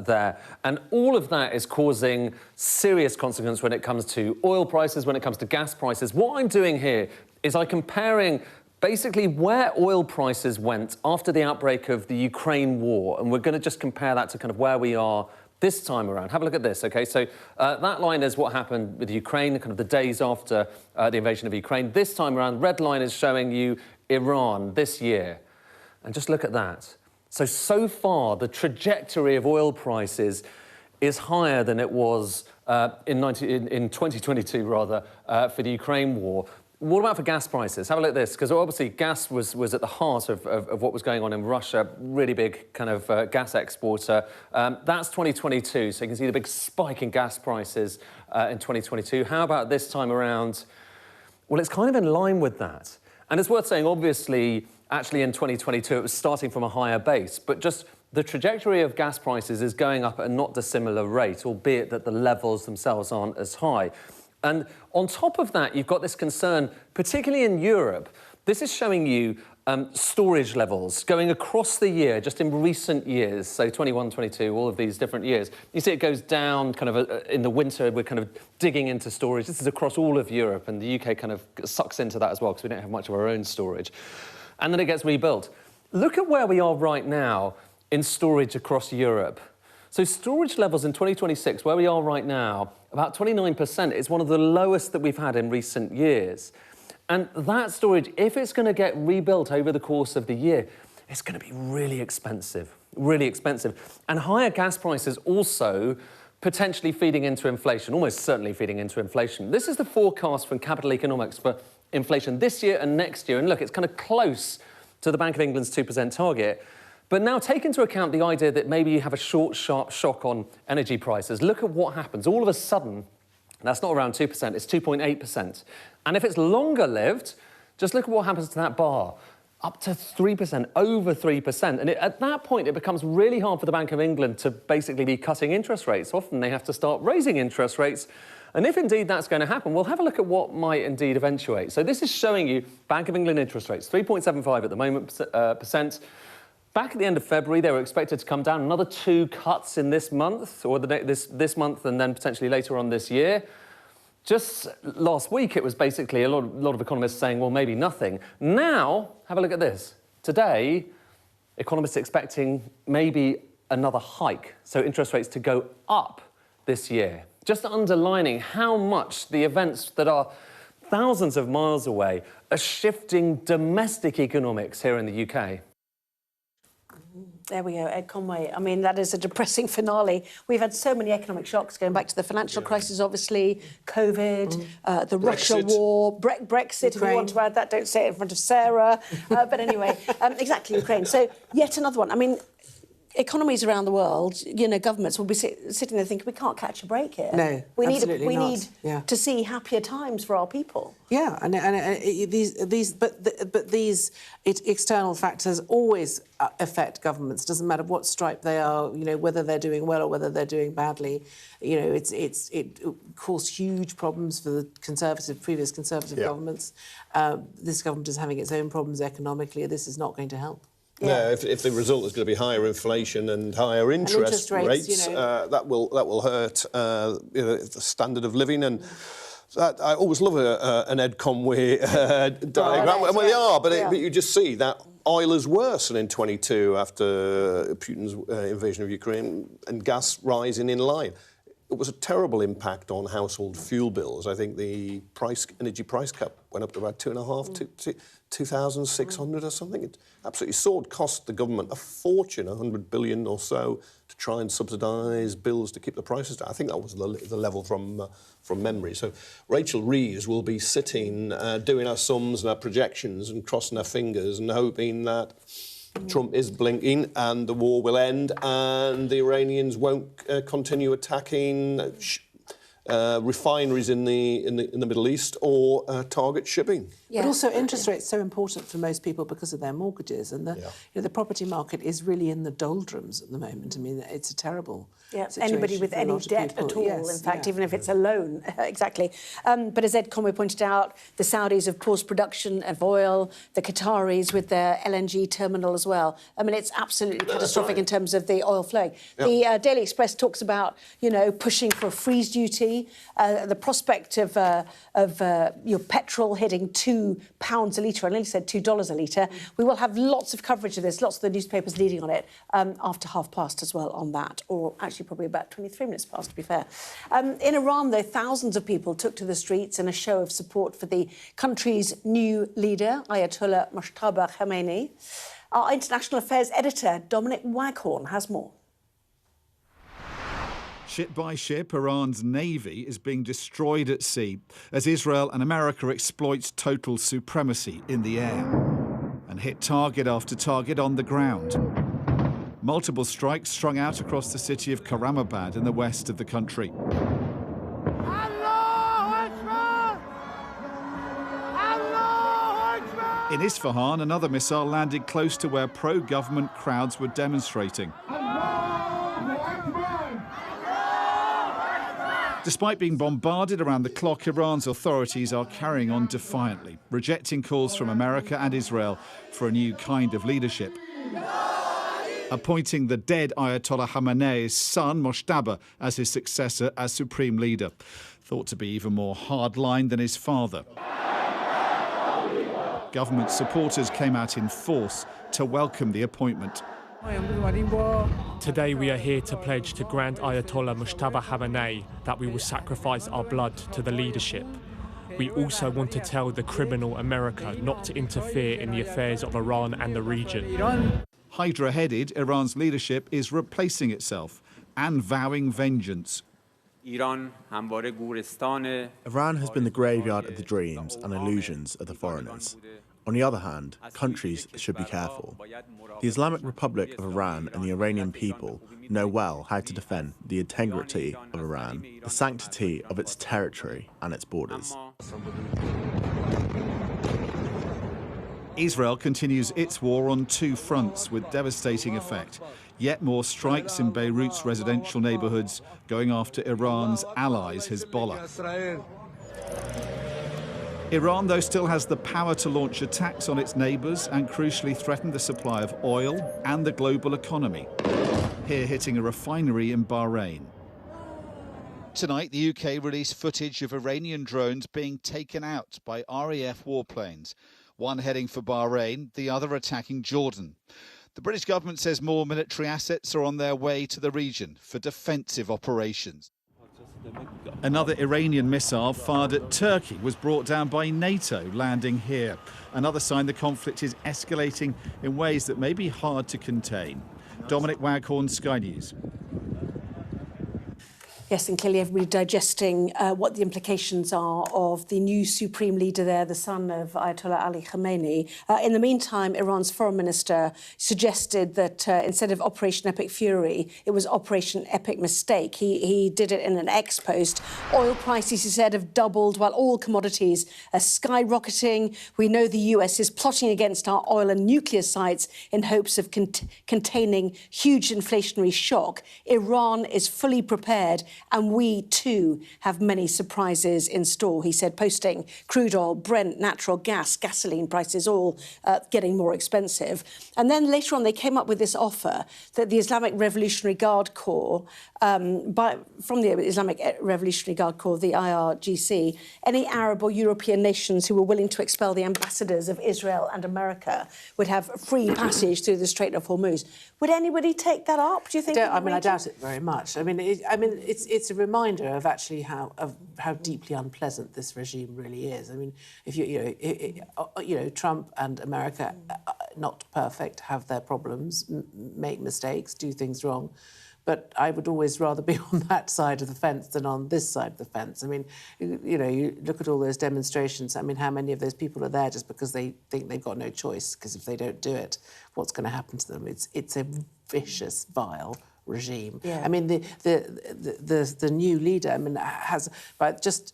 there. And all of that is causing serious consequence when it comes to oil prices, when it comes to gas prices. What I'm doing here is I'm comparing basically where oil prices went after the outbreak of the Ukraine war, and we're going to just compare that to kind of where we are this time around. Have a look at this, OK? So that line is what happened with Ukraine, kind of the days after the invasion of Ukraine. This time around, red line is showing you Iran this year. And just look at that. So far, the trajectory of oil prices is higher than it was in 2022, rather, for the Ukraine war. What about for gas prices? Have a look at this, because obviously gas was at the heart of what was going on in Russia, really big kind of gas exporter. That's 2022, so you can see the big spike in gas prices in 2022. How about this time around? Well, it's kind of in line with that. And it's worth saying, obviously, actually in 2022, it was starting from a higher base, but just the trajectory of gas prices is going up at a not dissimilar rate, albeit that the levels themselves aren't as high. And on top of that, you've got this concern, particularly in Europe. This is showing you storage levels going across the year, just in recent years, so 21, 22, all of these different years. You see it goes down kind of in the winter, we're kind of digging into storage. This is across all of Europe, and the UK kind of sucks into that as well, because we don't have much of our own storage. And then it gets rebuilt. Look at where we are right now in storage across Europe. So storage levels in 2026, where we are right now, about 29%, is one of the lowest that we've had in recent years. And that storage, if it's going to get rebuilt over the course of the year, it's going to be really expensive, really expensive. And higher gas prices also potentially feeding into inflation, almost certainly feeding into inflation. This is the forecast from Capital Economics for inflation this year and next year. And look, it's kind of close to the Bank of England's 2% target. But now take into account the idea that maybe you have a short, sharp shock on energy prices. Look at what happens. All of a sudden, that's not around 2%, it's 2.8%. And if it's longer lived, just look at what happens to that bar. Up to 3%, over 3%. And at that point, it becomes really hard for the Bank of England to basically be cutting interest rates. Often they have to start raising interest rates. And if indeed that's going to happen, we'll have a look at what might indeed eventuate. So this is showing you Bank of England interest rates, 3.75 at the moment, percent. Back at the end of February, they were expected to come down another 2 cuts in this month, or this month, and then potentially later on this year. Just last week, it was basically a lot of economists saying, well, maybe nothing. Now, have a look at this. Today, economists expecting maybe another hike, so interest rates to go up this year. Just underlining how much the events that are thousands of miles away are shifting domestic economics here in the UK. There we go, Ed Conway. I mean, that is a depressing finale. We've had so many economic shocks, going back to the financial crisis, obviously, COVID, the Russia war, Brexit, Ukraine. If you want to add that, don't say it in front of Sarah. But anyway, exactly, Ukraine. So yet another one. I mean, economies around the world, governments will be sitting there thinking, we can't catch a break here. No, we absolutely not. need to see happier times for our people. Yeah, and these external factors always affect governments. Doesn't matter what stripe they are, whether they're doing well or whether they're doing badly. It caused huge problems for the previous Conservative governments. This government is having its own problems economically. This is not going to help. Yeah, if the result is going to be higher inflation and higher interest rates, that will hurt the standard of living. And that, I always love an Ed Conway diagram. Well, they are, but you just see that oil is worse than in 22 after Putin's invasion of Ukraine, and gas rising in line. It was a terrible impact on household fuel bills. I think the energy price cap went up to about 2,600 or something. It absolutely soared, cost the government a fortune, 100 billion or so, to try and subsidise bills to keep the prices down. I think that was the level from memory. So Rachel Reeves will be sitting, doing our sums and our projections and crossing her fingers and hoping that Trump is blinking and the war will end and the Iranians won't continue attacking refineries in the Middle East or target shipping. Yeah. But also interest rates so important for most people because of their mortgages, and the property market is really in the doldrums at the moment. I mean, it's a terrible situation. Anybody with any debt at all, in fact, even if it's a loan, exactly. But as Ed Conway pointed out, the Saudis have paused production of oil, the Qataris with their LNG terminal as well. I mean, it's absolutely catastrophic in terms of the oil flowing. The Daily Express talks about, pushing for a freeze duty, the prospect of your petrol hitting £2 a litre. I nearly said $2 a litre. We will have lots of coverage of this, lots of the newspapers leading on it after past as well on that, or actually probably about 23 minutes past, to be fair. In Iran, though, thousands of people took to the streets in a show of support for the country's new leader, Ayatollah Mojtaba Khamenei. Our international affairs editor, Dominic Waghorn, has more. Ship by ship, Iran's navy is being destroyed at sea as Israel and America exploits total supremacy in the air and hit target after target on the ground. Multiple strikes strung out across the city of Karamabad in the west of the country. In Isfahan, another missile landed close to where pro-government crowds were demonstrating. Despite being bombarded around the clock, Iran's authorities are carrying on defiantly, rejecting calls from America and Israel for a new kind of leadership, appointing the dead Ayatollah Khamenei's son, Mojtaba, as his successor as supreme leader, thought to be even more hardline than his father. Government supporters came out in force to welcome the appointment. Today we are here to pledge to Grand Ayatollah Mojtaba Khamenei that we will sacrifice our blood to the leadership. We also want to tell the criminal America not to interfere in the affairs of Iran and the region. Hydra-headed, Iran's leadership is replacing itself and vowing vengeance. Iran has been the graveyard of the dreams and illusions of the foreigners. On the other hand, countries should be careful. The Islamic Republic of Iran and the Iranian people know well how to defend the integrity of Iran, the sanctity of its territory and its borders. Israel continues its war on two fronts with devastating effect. Yet more strikes in Beirut's residential neighbourhoods going after Iran's allies, Hezbollah. Iran, though, still has the power to launch attacks on its neighbours and crucially threaten the supply of oil and the global economy. Here hitting a refinery in Bahrain. Tonight, the UK released footage of Iranian drones being taken out by RAF warplanes. One heading for Bahrain, the other attacking Jordan. The British government says more military assets are on their way to the region for defensive operations. Another Iranian missile fired at Turkey was brought down by NATO, landing here. Another sign the conflict is escalating in ways that may be hard to contain. Dominic Waghorn, Sky News. Yes, and clearly everybody digesting what the implications are of the new supreme leader there, the son of Ayatollah Ali Khamenei. In the meantime, Iran's foreign minister suggested that instead of Operation Epic Fury, it was Operation Epic Mistake. He did it in an X post. Oil prices, he said, have doubled while all commodities are skyrocketing. We know the US is plotting against our oil and nuclear sites in hopes of containing huge inflationary shock. Iran is fully prepared, and we, too, have many surprises in store, he said, posting crude oil, Brent, natural gas, gasoline prices all getting more expensive. And then later on, they came up with this offer that the Islamic Revolutionary Guard Corps, from the Islamic Revolutionary Guard Corps, the IRGC, any Arab or European nations who were willing to expel the ambassadors of Israel and America would have free passage through the Strait of Hormuz. Would anybody take that up, do you think? I doubt it very much. It's a reminder of actually how deeply unpleasant this regime really is. I mean, if you know, Trump and America, not perfect, have their problems, make mistakes, do things wrong. But I would always rather be on that side of the fence than on this side of the fence. I mean, you look at all those demonstrations. I mean, how many of those people are there just because they think they've got no choice? Because if they don't do it, what's going to happen to them? It's a vicious, vile regime. Yeah. I mean, the new leader, I mean, has, but just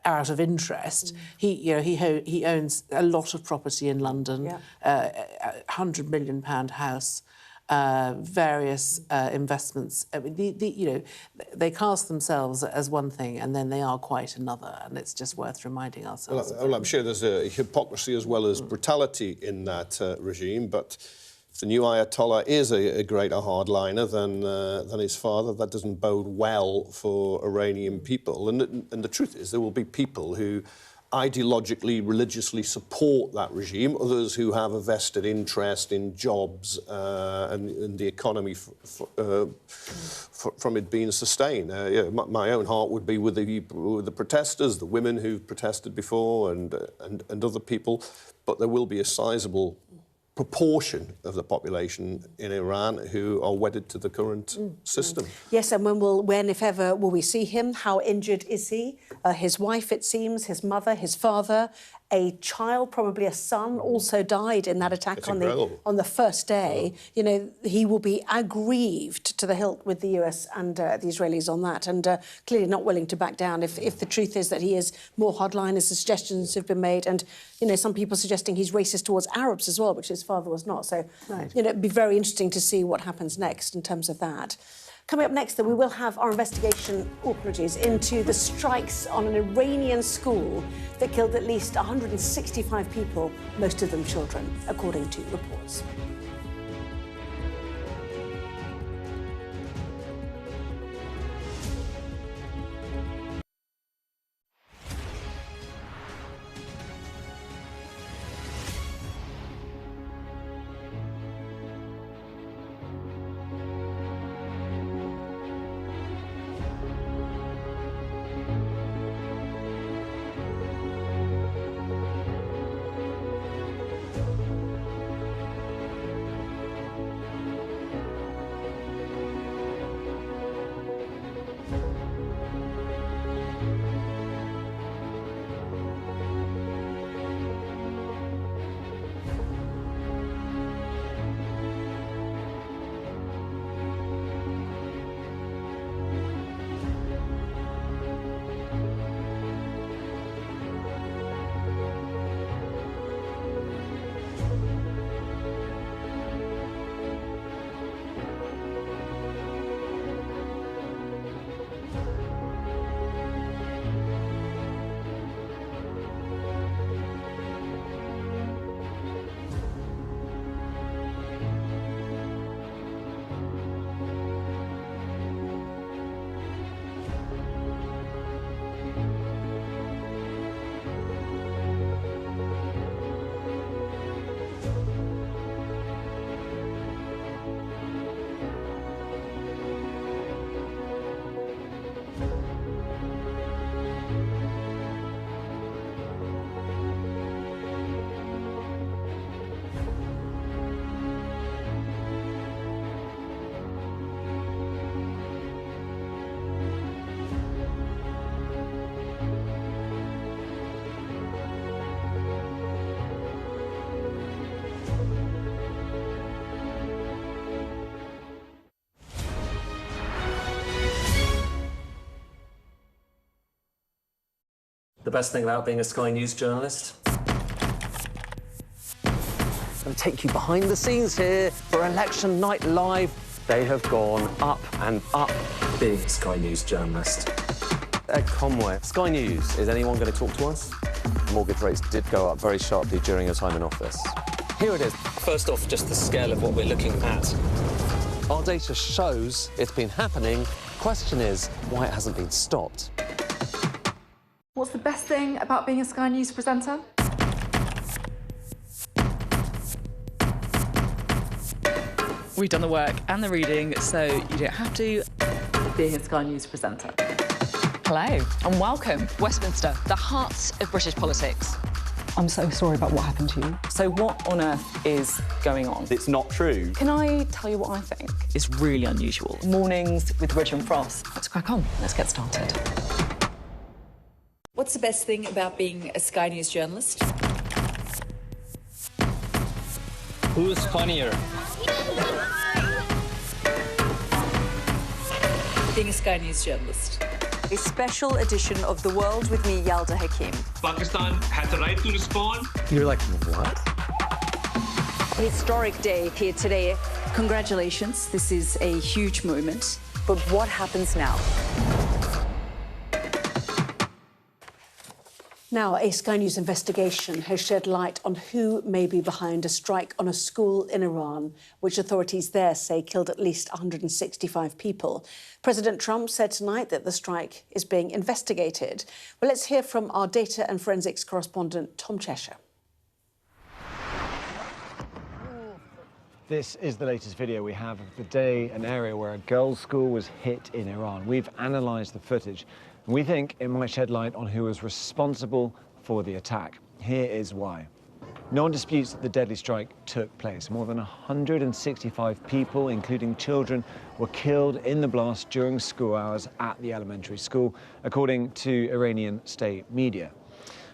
out of interest, he owns a lot of property in London, £100 million house. Various investments. I mean, they cast themselves as one thing and then they are quite another, and it's just worth reminding ourselves. Well, I'm sure there's a hypocrisy as well as brutality in that regime, but if the new Ayatollah is a greater hardliner than his father, that doesn't bode well for Iranian people. And the truth is, there will be people who ideologically, religiously support that regime, others who have a vested interest in jobs and the economy from it being sustained. My own heart would be with the protesters, the women who've protested before and other people, but there will be a sizable proportion of the population in Iran who are wedded to the current system. Yes, and when, if ever, will we see him? How injured is he? His wife, it seems, his mother, his father, a child, probably a son, also died in that attack on the first day. You know, he will be aggrieved to the hilt with the US and the Israelis on that, and clearly not willing to back down if the truth is that he is more hardline, as the suggestions have been made. And, you know, some people suggesting he's racist towards Arabs as well, which his father was not. So, you know, it'd be very interesting to see what happens next in terms of that. Coming up next, though, we will have our investigation, into the strikes on an Iranian school that killed at least 165 people, most of them children, according to reports. The best thing about being a Sky News journalist? I'm going to take you behind the scenes here for Election Night Live. They have gone up and up. Being a Sky News journalist. Ed Conway, Sky News, is anyone going to talk to us? Mortgage rates did go up very sharply during your time in office. Here it is. First off, just the scale of what we're looking at. Our data shows it's been happening. Question is, why it hasn't been stopped. What's the best thing about being a Sky News presenter? We've done the work and the reading, so you don't have to. Being a Sky News presenter. Hello and welcome. Westminster, the heart of British politics. I'm so sorry about what happened to you. So what on earth is going on? It's not true. Can I tell you what I think? It's really unusual. Mornings with Richard Frost. Let's crack on. Let's get started. What's the best thing about being a Sky News journalist? Who's funnier? Being a Sky News journalist. A special edition of The World with me, Yalda Hakim. Pakistan has the right to respond. You're like, what? A historic day here today. Congratulations, this is a huge moment. But what happens now? Now, a Sky News investigation has shed light on who may be behind a strike on a school in Iran, which authorities there say killed at least 165 people. President Trump said tonight that the strike is being investigated. Well, let's hear from our data and forensics correspondent, Tom Cheshire. This is the latest video we have of the day, an area where a girls' school was hit in Iran. We've analysed the footage. We think it might shed light on who was responsible for the attack. Here is why. No one disputes that the deadly strike took place. More than 165 people, including children, were killed in the blast during school hours at the elementary school, according to Iranian state media.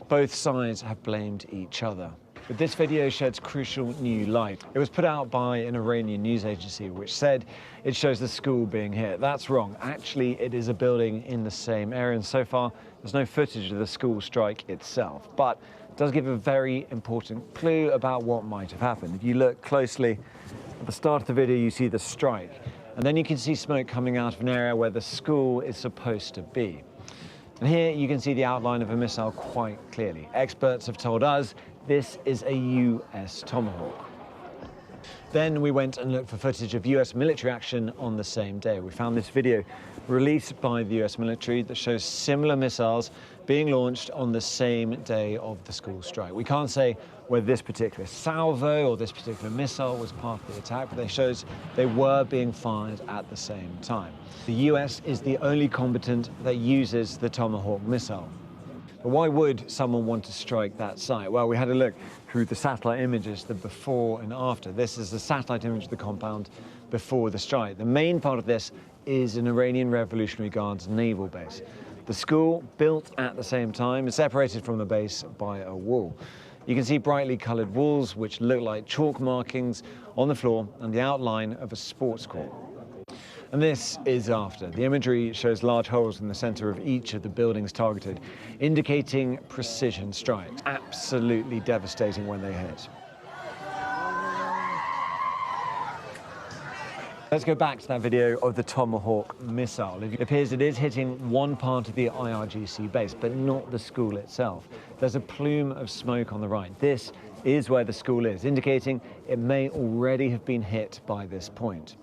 Both sides have blamed each other. But this video sheds crucial new light. It was put out by an Iranian news agency which said it shows the school being hit. That's wrong. Actually, it is a building in the same area, and so far there's no footage of the school strike itself. But it does give a very important clue about what might have happened. If you look closely at the start of the video, you see the strike, and then you can see smoke coming out of an area where the school is supposed to be. And here you can see the outline of a missile quite clearly. Experts have told us this is a US Tomahawk. Then we went and looked for footage of US military action on the same day. We found this video released by the US military that shows similar missiles being launched on the same day of the school strike. We can't say whether this particular salvo or this particular missile was part of the attack, but it shows they were being fired at the same time. The US is the only combatant that uses the Tomahawk missile. But why would someone want to strike that site? Well, we had a look through the satellite images, the before and after. This is the satellite image of the compound before the strike. The main part of this is an Iranian Revolutionary Guards naval base. The school, built at the same time, is separated from the base by a wall. You can see brightly coloured walls which look like chalk markings on the floor and the outline of a sports court. And this is after. The imagery shows large holes in the centre of each of the buildings targeted, indicating precision strikes. Absolutely devastating when they hit. Let's go back to that video of the Tomahawk missile. It appears it is hitting one part of the IRGC base, but not the school itself. There's a plume of smoke on the right. This is where the school is, indicating it may already have been hit by this point.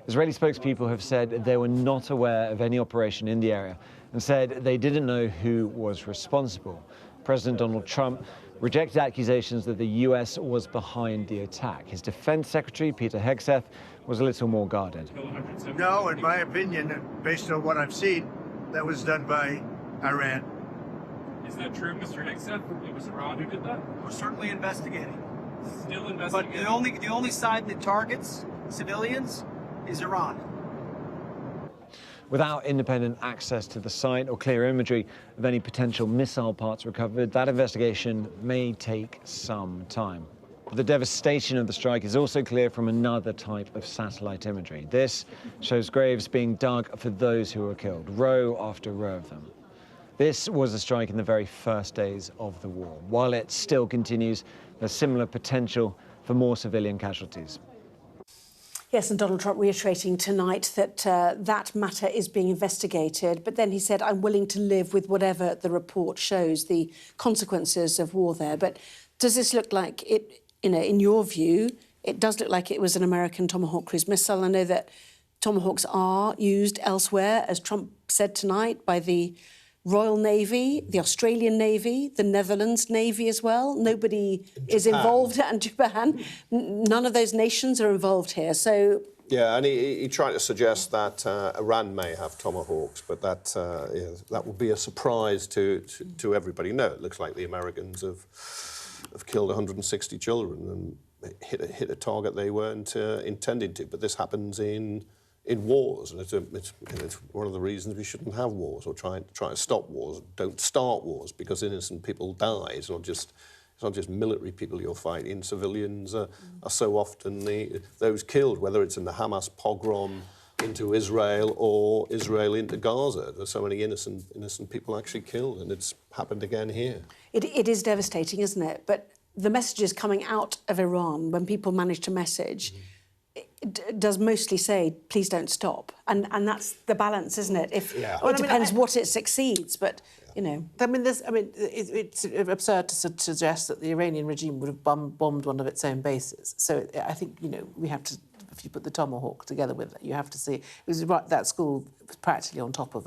Israeli spokespeople have said they were not aware of any operation in the area and said they didn't know who was responsible. President Donald Trump rejected accusations that the US was behind the attack. His defense secretary, Peter Hegseth, was a little more guarded. No, in my opinion, based on what I've seen, that was done by Iran. Is that true, Mr. Hegseth? It was Iran who did that? We're certainly investigating. Still investigating? But the only side that targets civilians is Iran. Without independent access to the site or clear imagery of any potential missile parts recovered, that investigation may take some time. But the devastation of the strike is also clear from another type of satellite imagery. This shows graves being dug for those who were killed, row after row of them. This was a strike in the very first days of the war. While it still continues, there's similar potential for more civilian casualties. Yes, and Donald Trump reiterating tonight that that matter is being investigated. But then he said, I'm willing to live with whatever the report shows, the consequences of war there. But does this look like it, in your view, it does look like it was an American Tomahawk cruise missile? I know that Tomahawks are used elsewhere, as Trump said tonight, by the Royal Navy, the Australian Navy, the Netherlands Navy as well. Nobody is involved, and Japan. None of those nations are involved here. So yeah, and he tried to suggest that Iran may have Tomahawks, but that that would be a surprise to everybody. No, it looks like the Americans have killed 160 children and hit a target they weren't intending to. But this happens in wars, and it's one of the reasons we shouldn't have wars or try to stop wars. Don't start wars because innocent people die. It's not just military people you're fighting. Civilians are so often those killed, whether it's in the Hamas pogrom into Israel or Israel into Gaza. There's so many innocent people actually killed, and it's happened again here. It is devastating, isn't it? But the messages coming out of Iran, when people manage to message, it does mostly say, please don't stop. And that's the balance, isn't it? It depends what it succeeds, but, you know. I mean, it's absurd to suggest that the Iranian regime would have bombed one of its own bases. So I think, we have to, if you put the Tomahawk together with it, you have to see, that school was practically on top of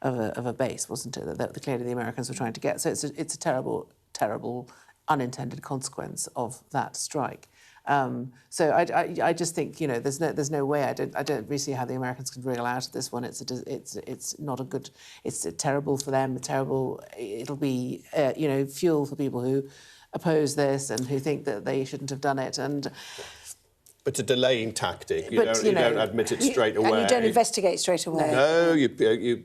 a base, wasn't it? That clearly the Americans were trying to get. So it's a terrible, terrible unintended consequence of that strike. So I just think there's no way I don't really see how the Americans can wriggle out of this one. It's not a good. It's terrible for them. Terrible. It'll be fuel for people who oppose this and who think that they shouldn't have done it. And but a delaying tactic. You don't admit it straight away. And you don't investigate straight away. No, you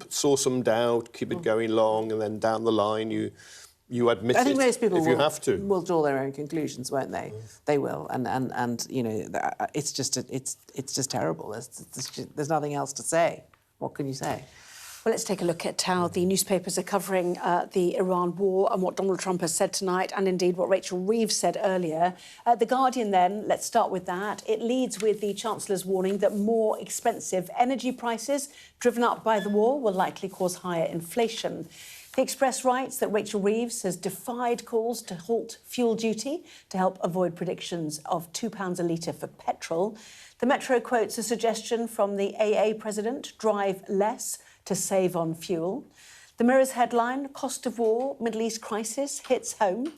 source some doubt, keep it going long, and then down the line you admit it. I think most people will draw their own conclusions, won't they? They will, and it's just terrible. There's nothing else to say. What can you say? Well, let's take a look at how the newspapers are covering the Iran war and what Donald Trump has said tonight, and indeed what Rachel Reeves said earlier. The Guardian, then, let's start with that. It leads with the Chancellor's warning that more expensive energy prices driven up by the war will likely cause higher inflation. The Express writes that Rachel Reeves has defied calls to halt fuel duty to help avoid predictions of £2 a litre for petrol. The Metro quotes a suggestion from the AA president, drive less to save on fuel. The Mirror's headline, cost of war, Middle East crisis hits home.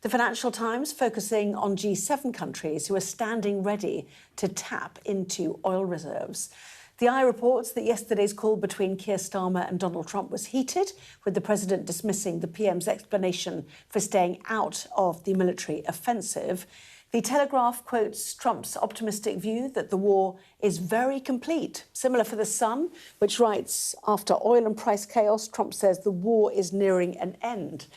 The Financial Times focusing on G7 countries who are standing ready to tap into oil reserves. The Eye reports that yesterday's call between Keir Starmer and Donald Trump was heated, with the president dismissing the PM's explanation for staying out of the military offensive. The Telegraph quotes Trump's optimistic view that the war is very complete. Similar for The Sun, which writes, after oil and price chaos, Trump says the war is nearing an end.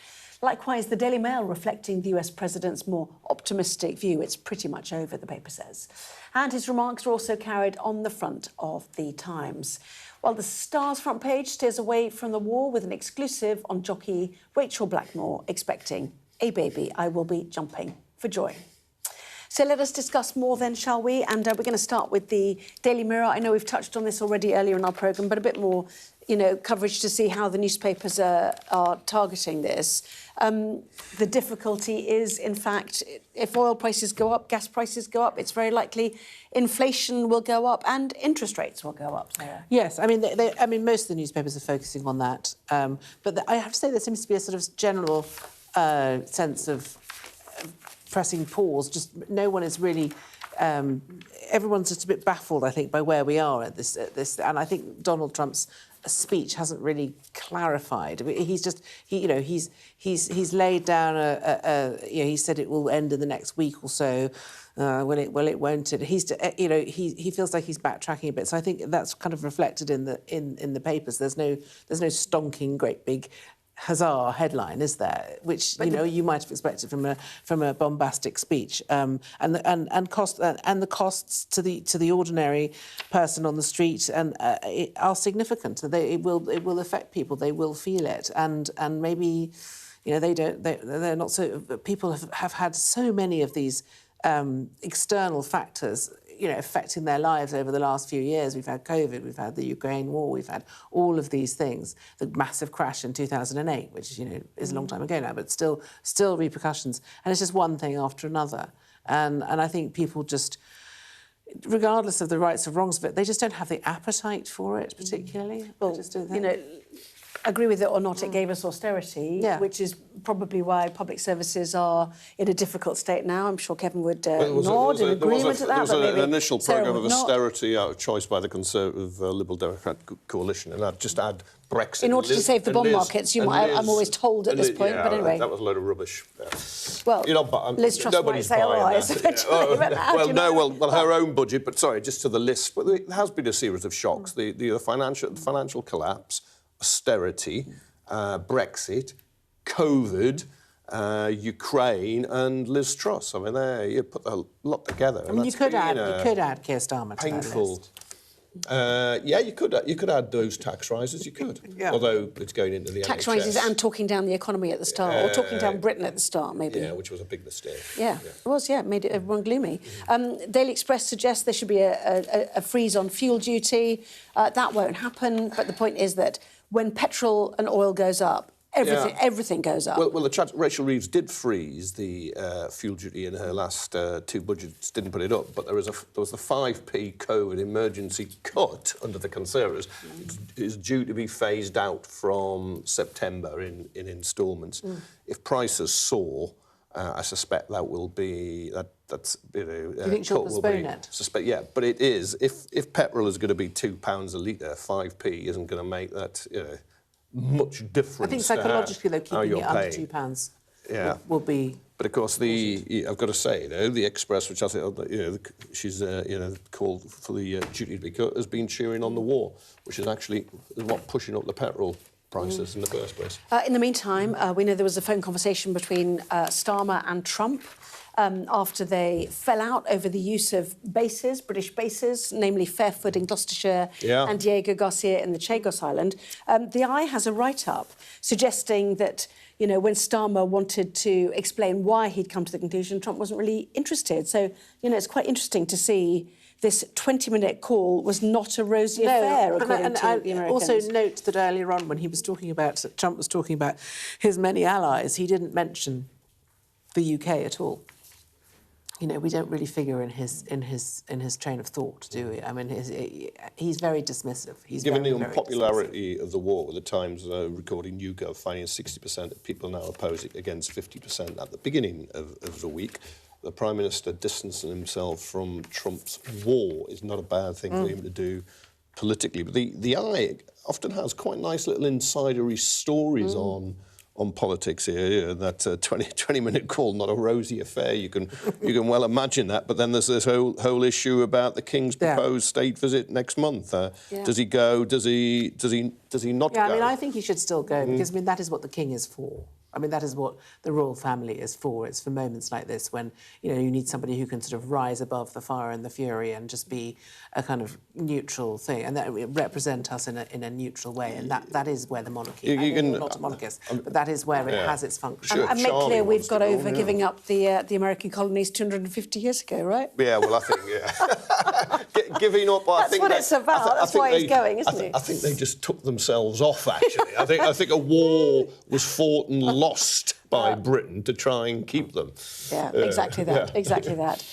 Likewise, the Daily Mail reflecting the US president's more optimistic view. It's pretty much over, the paper says. And his remarks are also carried on the front of the Times. While the Star's front page steers away from the war with an exclusive on jockey Rachel Blackmore expecting a baby. I will be jumping for joy. So let us discuss more then, shall we? And we're going to start with the Daily Mirror. I know we've touched on this already earlier in our programme, but a bit more, coverage to see how the newspapers are targeting this. The difficulty is, in fact, if oil prices go up, gas prices go up, it's very likely inflation will go up and interest rates will go up. Sarah. Yes, I mean, most of the newspapers are focusing on that. But I have to say there seems to be a sort of general sense of pressing pause. Just no one is really. Everyone's just a bit baffled, I think, by where we are at this. And I think Donald Trump's speech hasn't really clarified. I mean, he's laid down he said it will end in the next week or so. It won't. He feels like he's backtracking a bit. So I think that's kind of reflected in the papers. There's no stonking great big huzzah headline, is there? Which you might have expected from a bombastic speech, and the costs to the ordinary person on the street are significant. It will affect people. They will feel it, and maybe they're not so. People have had so many of these external factors, affecting their lives over the last few years. We've had COVID, we've had the Ukraine war, we've had all of these things. The massive crash in 2008, which is a long time ago now, but still repercussions. And it's just one thing after another. And I think people just, regardless of the rights or wrongs of it, they just don't have the appetite for it particularly. Well, I just don't think. Agree with it or not, it gave us austerity, which is probably why public services are in a difficult state now. I'm sure Kevin would nod in agreement to that. There was an initial programme of austerity out of choice by the Conservative Liberal Democrat coalition, and I'd just add Brexit. In order to save the bond markets, I'm always told at this point, but anyway. That was a load of rubbish. Yeah. Well, Liz Truss might say otherwise eventually. Well, her own budget, but sorry, just to the list. But there has been a series of shocks. The financial collapse, austerity, Brexit, COVID, Ukraine, and Liz Truss. I mean, there you put a lot together. I mean, you could add Keir Starmer to painful. That list. Yeah, you could add those tax rises. You could, although it's going into the tax NHS. rises and talking down the economy at the start, or talking down Britain at the start, maybe. Yeah, which was a big mistake. Yeah, it was. Yeah, made everyone gloomy. Daily Express suggests there should be a freeze on fuel duty. That won't happen. But the point is that when petrol and oil goes up, everything goes up. Well, Rachel Reeves did freeze the fuel duty in her last two budgets, didn't put it up, but there was the 5p COVID emergency cut under the Conservatives. It is due to be phased out from September in instalments. If prices soar, I suspect that will be that's you think she'll postpone it? But it is if petrol is going to be £2 a litre, 5p isn't going to make that much difference. I think psychologically, though, keeping it under £2 will be. But of course, I've got to say, the Express, which I think she's called for the duty to be cut, has been cheering on the war, which is actually what pushing up the petrol prices in the first place. In the meantime, we know there was a phone conversation between Starmer and Trump after they fell out over the use of bases, British bases, namely Fairford in Gloucestershire and Diego Garcia in the Chagos Island. The Eye has a write-up suggesting that, when Starmer wanted to explain why he'd come to the conclusion, Trump wasn't really interested. So, it's quite interesting to see this 20-minute call was not a rosy affair, according to the Americans. Also note that earlier on, when Trump was talking about his many allies, he didn't mention the UK at all. We don't really figure in his train of thought, do we? I mean, he's very dismissive. Given the unpopularity of the war, with the Times recording YouGov finding 60% of people now opposing against 50% at the beginning of the week, the Prime Minister distancing himself from Trump's war is not a bad thing for him to do politically. But the Eye often has quite nice little insidery stories on politics here. That 20-minute call, not a rosy affair. You can well imagine that. But then there's this whole issue about the King's proposed state visit next month. Does he go? Does he not go? I mean, I think he should still go because that is what the King is for. I mean, that is what the royal family is for. It's for moments like this when, you need somebody who can sort of rise above the fire and the fury and just be a kind of neutral thing and that represent us in a neutral way. And that is where the monarchy, I'm not a monarchist, but that is where it has its function. And make clear we've got over giving up the American colonies 250 years ago, right? Yeah, well, I think, giving up, That's what it's about. That's why he's going, isn't he? I think they just took themselves off, actually. I think a war was fought and lost by Britain to try and keep them. Yeah, exactly that. Exactly that.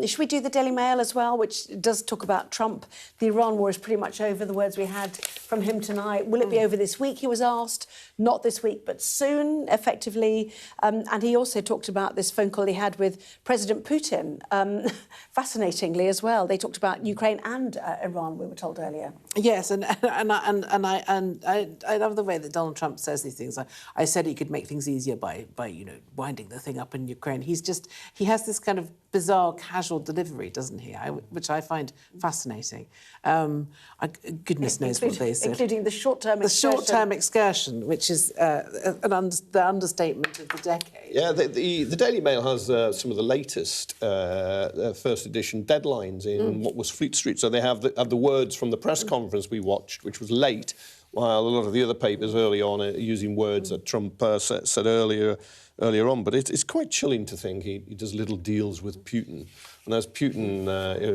Should we do the Daily Mail as well, which does talk about Trump? The Iran war is pretty much over, the words we had from him tonight. Will it be over this week, he was asked? Not this week, but soon, effectively. And he also talked about this phone call he had with President Putin, fascinatingly as well. They talked about Ukraine and Iran, we were told earlier. Yes, and I love the way that Donald Trump says these things. I said he could make things easier by by winding the thing up in Ukraine. He has this kind of bizarre casual delivery, doesn't he? Which I find fascinating. Goodness knows what they said. Including the short-term excursion. The short-term excursion, which is the understatement of the decade. Yeah, the Daily Mail has some of the latest first edition deadlines in what was Fleet Street. So they have the words from the press conference we watched, which was late, while a lot of the other papers early on are using words that Trump said earlier on. But it's quite chilling to think he does little deals with Putin. And as Putin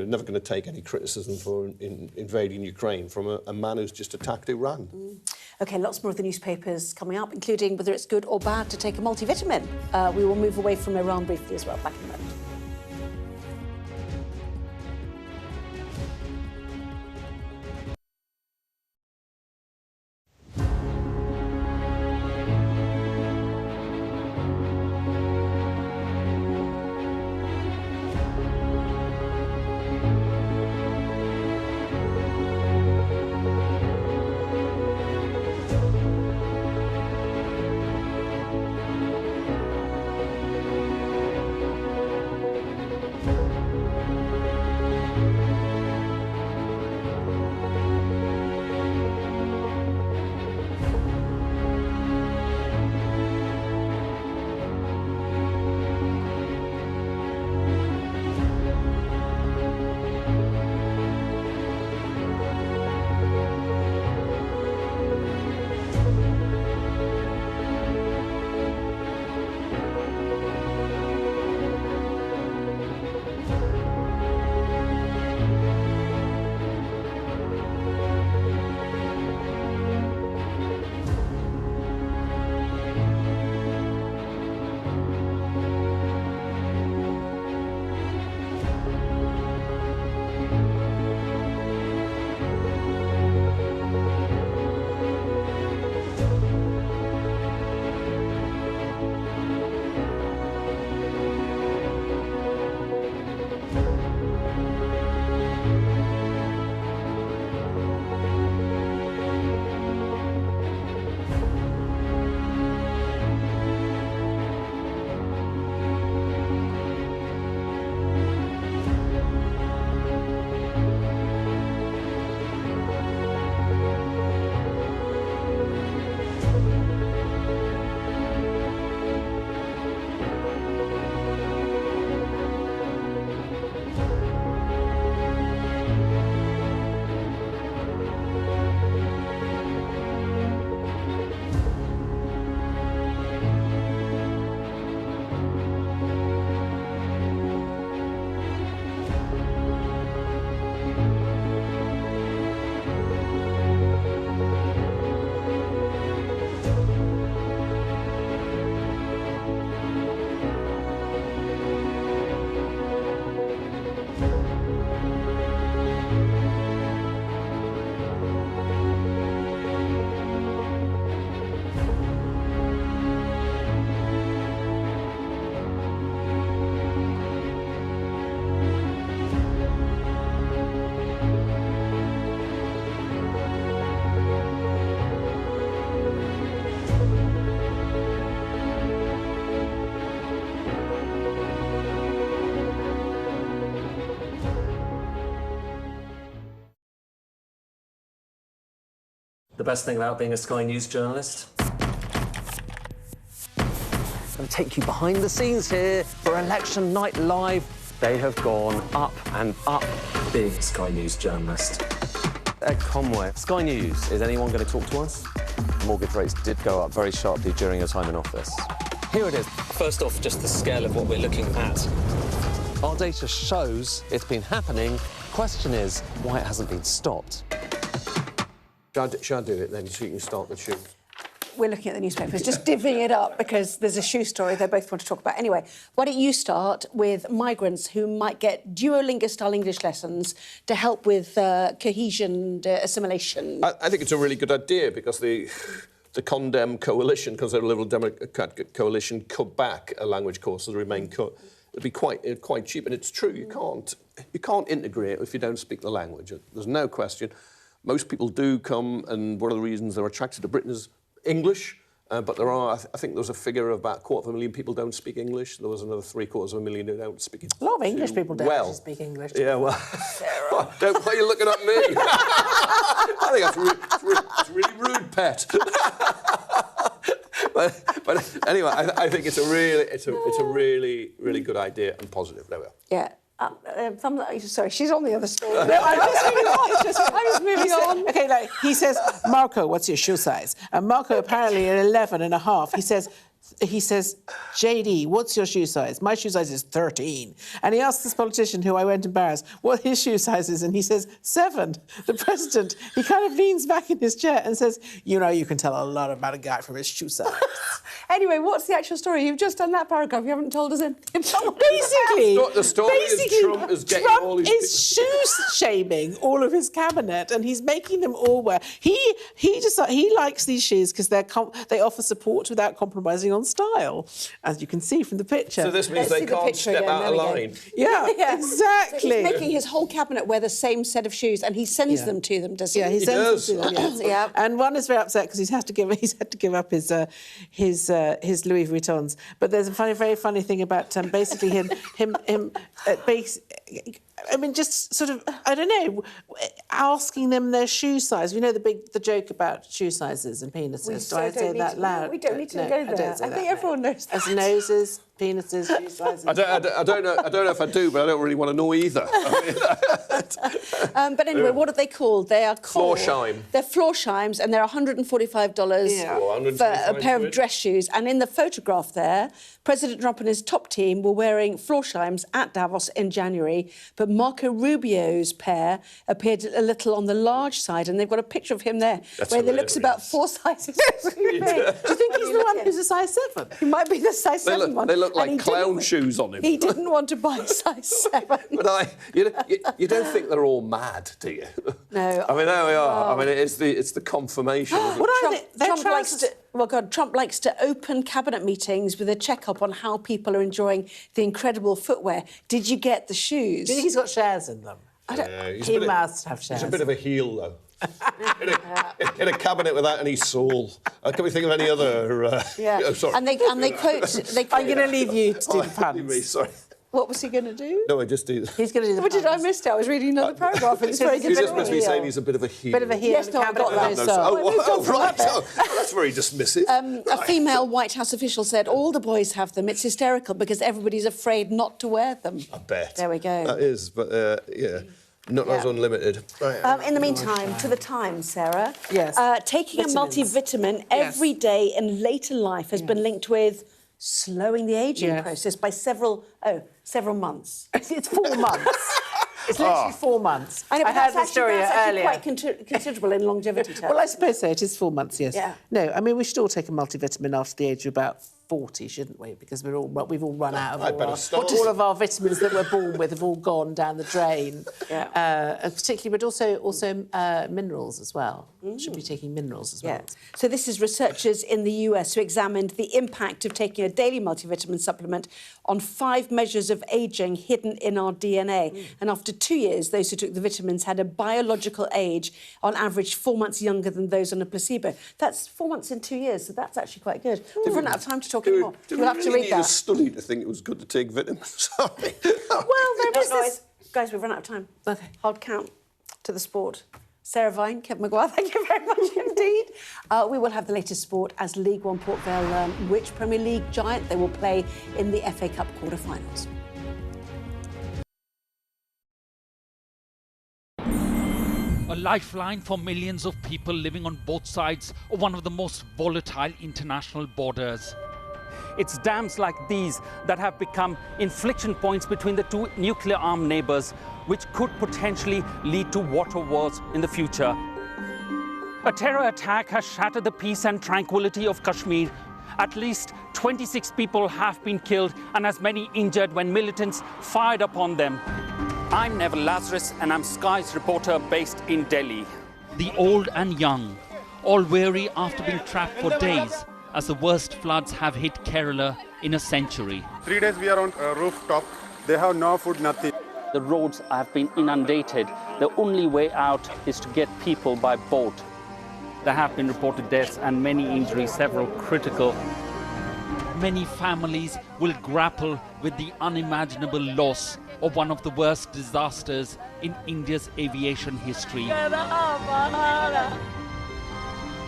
never going to take any criticism for invading Ukraine from a man who's just attacked Iran. OK, lots more of the newspapers coming up, including whether it's good or bad to take a multivitamin. We will move away from Iran briefly as well. Back in a moment. The best thing about being a Sky News journalist? I'm going to take you behind the scenes here for Election Night Live. They have gone up and up being a Sky News journalist. Ed Conway, Sky News, is anyone going to talk to us? Mortgage rates did go up very sharply during your time in office. Here it is. First off, just the scale of what we're looking at. Our data shows it's been happening. Question is, why it hasn't been stopped. Shall I do it then, so you can start the shoe? We're looking at the newspapers, just divvying it up because there's a shoe story they both want to talk about. Anyway, why don't you start with migrants who might get Duolingo-style English lessons to help with cohesion and assimilation? I think it's a really good idea because the Condemn coalition, Conservative Liberal Democrat coalition, cut back a language course that remain cut. It'd be quite cheap, and it's true. You can't integrate if you don't speak the language. There's no question. Most people do come, and one of the reasons they're attracted to Britain is English, But there are, I think there's a figure of about 250,000 people don't speak English. There was another 750,000 who don't speak it. A lot of English people don't well. speak English. Yeah, well, why are you looking at me? I think that's really rude, pet. but anyway, I think it's a really good idea and positive. There we are. Yeah. Sorry, she's on the other story. No, I'm just moving on. I'm just moving on. Okay, like, he says, Marco, what's your shoe size? And Marco apparently at 11 and a half, he says, JD, what's your shoe size? My shoe size is 13. And he asks this politician, who I went embarrassed, what his shoe size is, and he says, 7. The president, he kind of leans back in his chair and says, you know, you can tell a lot about a guy from his shoe size. Anyway, what's the actual story? You've just done that paragraph. You haven't told us anything. Basically, the story is Trump is getting all his... Trump is shoe-shaming all of his cabinet, and he's making them all wear. He likes these shoes because they offer support without compromising on style, as you can see from the picture. So this means they can't step out of line. Yeah, exactly. So he's making his whole cabinet wear the same set of shoes, and he sends them to them, doesn't he? Yeah, he sends them to them. Yeah. And one is very upset because he's had to give up his Louis Vuittons. But there's a very funny thing about basically him. I mean, just sort of, I don't know, asking them their shoe size. You know the joke about shoe sizes and penises. Do I say that loud? We don't need to go there. I think everyone knows that. As noses, penises, shoe sizes. I don't know if I do, but I don't really want to know either. But anyway, what are they called? They are called... Florsheim. They're Florsheims, and they're $145 for a pair of dress shoes. And in the photograph there, President Trump and his top team were wearing Florsheims at Davos in January, but Marco Rubio's pair appeared a little on the large side, and they've got a picture of him there, where he looks about 4 sizes too big. Do you think he's the one who's a size 7? He might be the size 7 one. They look like clown shoes on him. He didn't want to buy size 7. But you don't think they're all mad, do you? No. I mean, there we are. I mean, it's the confirmation. Trump likes to open cabinet meetings with a check-up on how people are enjoying the incredible footwear. Did you get the shoes? Do you think he's got shares in them? He must have shares. He's a bit of a heel, though. in a cabinet without any soul. Can we think of any other? Sorry. And they quote. I'm going to leave you to do the puns. Sorry. What was he going to do? No, I just do. He's going to do the. What did I miss? I was reading another paragraph. And it's very good. You just must be saying he's a bit of a heel. Bit of a heel. Yes, no, I got that. Right. That's very dismissive. A female White House official said all the boys have them. It's hysterical because everybody's afraid not to wear them. I bet. There we go. That is, but yeah. Not as unlimited. In the meantime, to the Times, Sarah. Yes. Taking a multivitamin every day in later life has been linked with slowing the ageing process by several months. It's 4 months. It's literally 4 months. I heard the story earlier. Quite considerable in longevity terms. Well, I suppose so. It is 4 months, yes. Yeah. No, I mean, we should all take a multivitamin after the age of about 40, shouldn't we? Because we've all run out of all of our vitamins that we're born with have all gone down the drain. Particularly, but also minerals as well. Should be taking minerals as well. So this is researchers in the US who examined the impact of taking a daily multivitamin supplement on 5 measures of ageing hidden in our DNA. And after 2 years, those who took the vitamins had a biological age on average 4 months younger than those on a placebo. That's 4 months in 2 years, so that's actually quite good. We've run out of time to talk anymore. You'll have to read that. A study to think it was good to take vitamins. Sorry. Well, there was this... Guys, we've run out of time. Okay. Hard count to the sport. Sarah Vine, Kevin Maguire, thank you very much indeed. We will have the latest sport as League One Port Vale learn which Premier League giant they will play in the FA Cup quarter-finals. A lifeline for millions of people living on both sides of one of the most volatile international borders. It's dams like these that have become inflection points between the two nuclear-armed neighbors, which could potentially lead to water wars in the future. A terror attack has shattered the peace and tranquility of Kashmir. At least 26 people have been killed and as many injured when militants fired upon them. I'm Neville Lazarus and I'm Sky's reporter based in Delhi. The old and young, all weary after being trapped for days as the worst floods have hit Kerala in a century. 3 days we are on a rooftop. They have no food, nothing. The roads have been inundated. The only way out is to get people by boat. There have been reported deaths and many injuries, several critical. Many families will grapple with the unimaginable loss of one of the worst disasters in India's aviation history.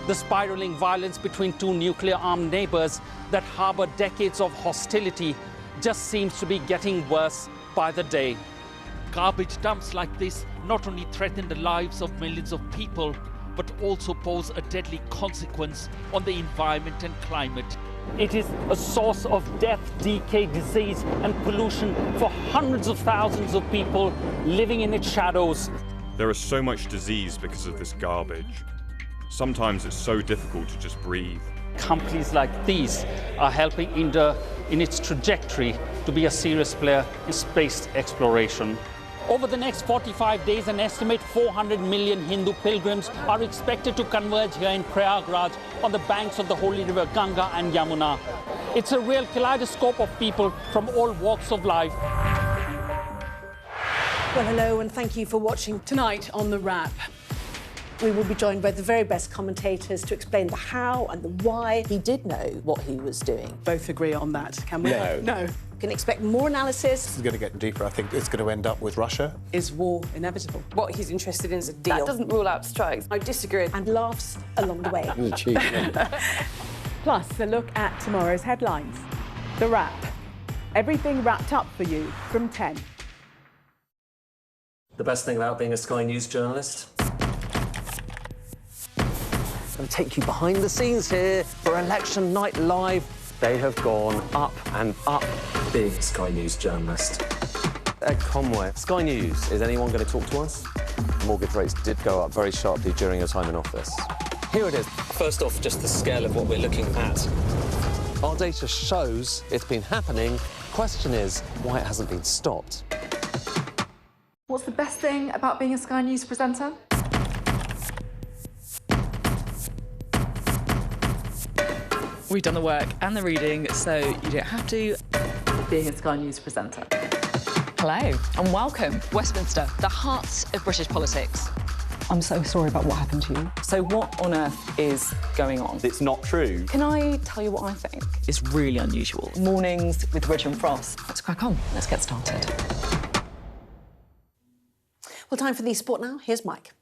The spiraling violence between two nuclear-armed neighbors that harbor decades of hostility just seems to be getting worse by the day. Garbage dumps like this not only threaten the lives of millions of people, but also pose a deadly consequence on the environment and climate. It is a source of death, decay, disease and pollution for hundreds of thousands of people living in its shadows. There is so much disease because of this garbage. Sometimes it's so difficult to just breathe. Companies like these are helping India in its trajectory to be a serious player in space exploration. Over the next 45 days, an estimated 400 million Hindu pilgrims are expected to converge here in Prayagraj on the banks of the holy river Ganga and Yamuna. It's a real kaleidoscope of people from all walks of life. Well, hello, and thank you for watching tonight on The Wrap. We will be joined by the very best commentators to explain the how and the why. He did know what he was doing. Both agree on that, can we? No. You can expect more analysis. This is going to get deeper. I think it's going to end up with Russia. Is war inevitable? What he's interested in is a deal. That doesn't rule out strikes. I disagree. And laughs along the way. Plus, a look at tomorrow's headlines. The Wrap. Everything wrapped up for you from 10. The best thing about being a Sky News journalist? I'm going to take you behind the scenes here for Election Night Live. They have gone up and up. Being a Sky News journalist. Ed Conway, Sky News, is anyone going to talk to us? Mortgage rates did go up very sharply during your time in office. Here it is. First off, just the scale of what we're looking at. Our data shows it's been happening. Question is, why it hasn't been stopped. What's the best thing about being a Sky News presenter? We've done the work and the reading, so you don't have to. Being a Sky News presenter. Hello and welcome. Westminster, the heart of British politics. I'm so sorry about what happened to you. So what on earth is going on? It's not true. Can I tell you what I think? It's really unusual. Mornings with Richard Frost. Let's crack on. Let's get started. Well, time for the sport now. Here's Mike.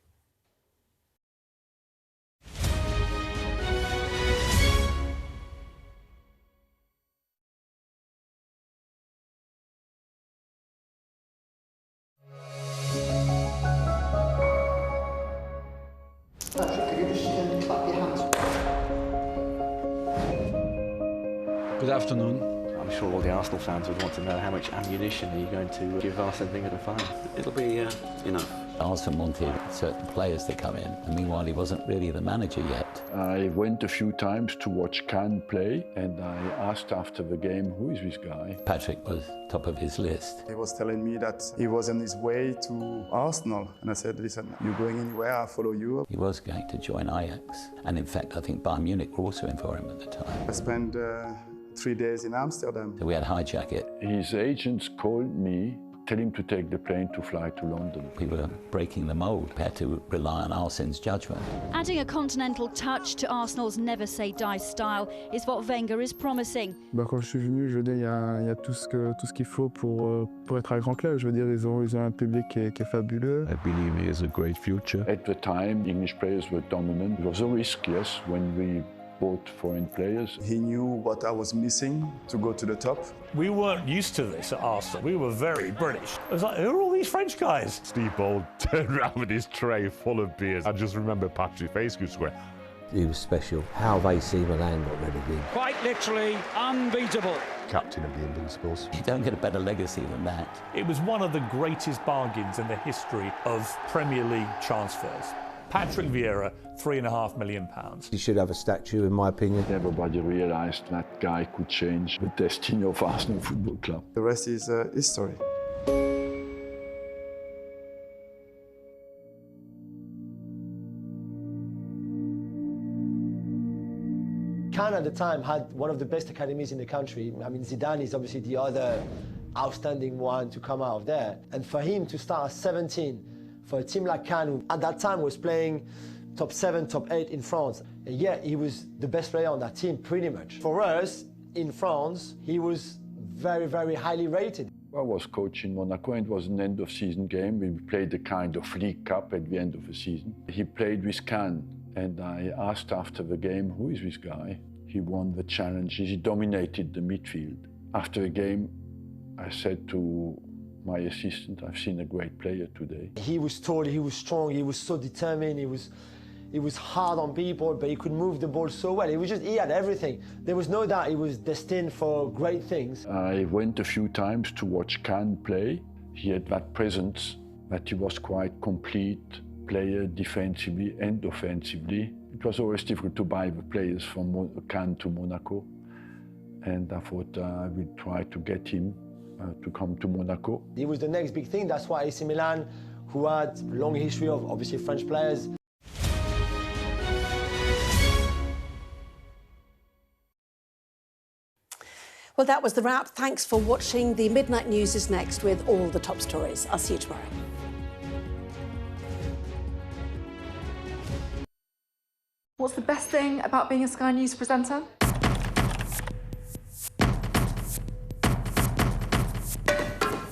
Good afternoon. I'm sure all the Arsenal fans would want to know how much ammunition are you going to give Arsene Wenger to fire? It'll be enough. Arsene wanted certain players to come in, and meanwhile he wasn't really the manager yet. I went a few times to watch Can play, and I asked after the game, who is this guy? Patrick was top of his list. He was telling me that he was on his way to Arsenal, and I said, listen, you're going anywhere, I'll follow you. He was going to join Ajax, and in fact I think Bayern Munich were also in for him at the time. I spent 3 days in Amsterdam. So we had to hijack it. His agents called me, tell him to take the plane to fly to London. We were breaking the mould. We had to rely on Arsene's judgment. Adding a continental touch to Arsenal's never-say-die style is what Wenger is promising. Quand je suis venu, je veux dire, il y a tout ce qu'il faut pour être un grand club. Je veux dire, ils ont un public qui est fabuleux. I believe he has a great future. At the time, English players were dominant. It was a risk, yes, when we bought foreign players. He knew what I was missing to go to the top. We weren't used to this at Arsenal. We were very British. It was like, who are all these French guys? Steve Bold turned around with his tray full of beers. I just remember Patrick Facegood square. He was special. How they see Milan got rid of him. Quite literally unbeatable. Captain of the Invincibles. You don't get a better legacy than that. It was one of the greatest bargains in the history of Premier League transfers. Patrick Vieira, £3.5 million. He should have a statue, in my opinion. Everybody realised that guy could change the destiny of Arsenal Football Club. The rest is history. Cannes at the time had one of the best academies in the country. I mean, Zidane is obviously the other outstanding one to come out of there. And for him to start at 17, for a team like Cannes, who at that time was playing top 7, top 8 in France. And yeah, he was the best player on that team, pretty much. For us, in France, he was very, very highly rated. I was coaching Monaco and it was an end-of-season game. We played a kind of League Cup at the end of the season. He played with Cannes, and I asked after the game, who is this guy? He won the challenges, he dominated the midfield. After the game, I said to my assistant, I've seen a great player today. He was tall, he was strong, he was so determined, he was hard on people, but he could move the ball so well. He had everything. There was no doubt he was destined for great things. I went a few times to watch Cannes play. He had that presence, that he was quite complete player defensively and offensively. It was always difficult to buy the players from Cannes to Monaco. And I thought I would try to get him to come to Monaco. He was the next big thing. That's why AC Milan, who had a long history of obviously French players. Well, that was the wrap. Thanks for watching. The Midnight News is next with all the top stories. I'll see you tomorrow. What's the best thing about being a Sky News presenter?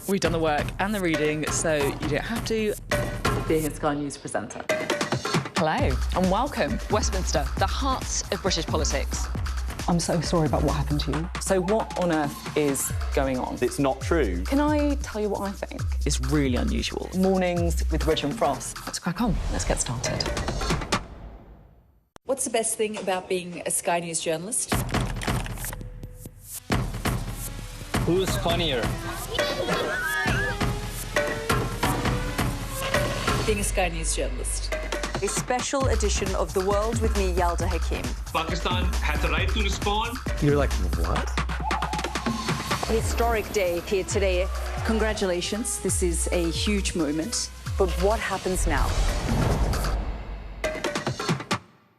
We've done the work and the reading, so you don't have to. Being a Sky News presenter. Hello and welcome. Westminster, the heart of British politics. I'm so sorry about what happened to you. So what on earth is going on? It's not true. Can I tell you what I think? It's really unusual. Mornings with Richard Frost. Let's crack on. Let's get started. What's the best thing about being a Sky News journalist? Who's funnier? Being a Sky News journalist. A special edition of The World with me, Yalda Hakim. Pakistan has the right to respond. You're like, what? Historic day here today. Congratulations, this is a huge moment. But what happens now?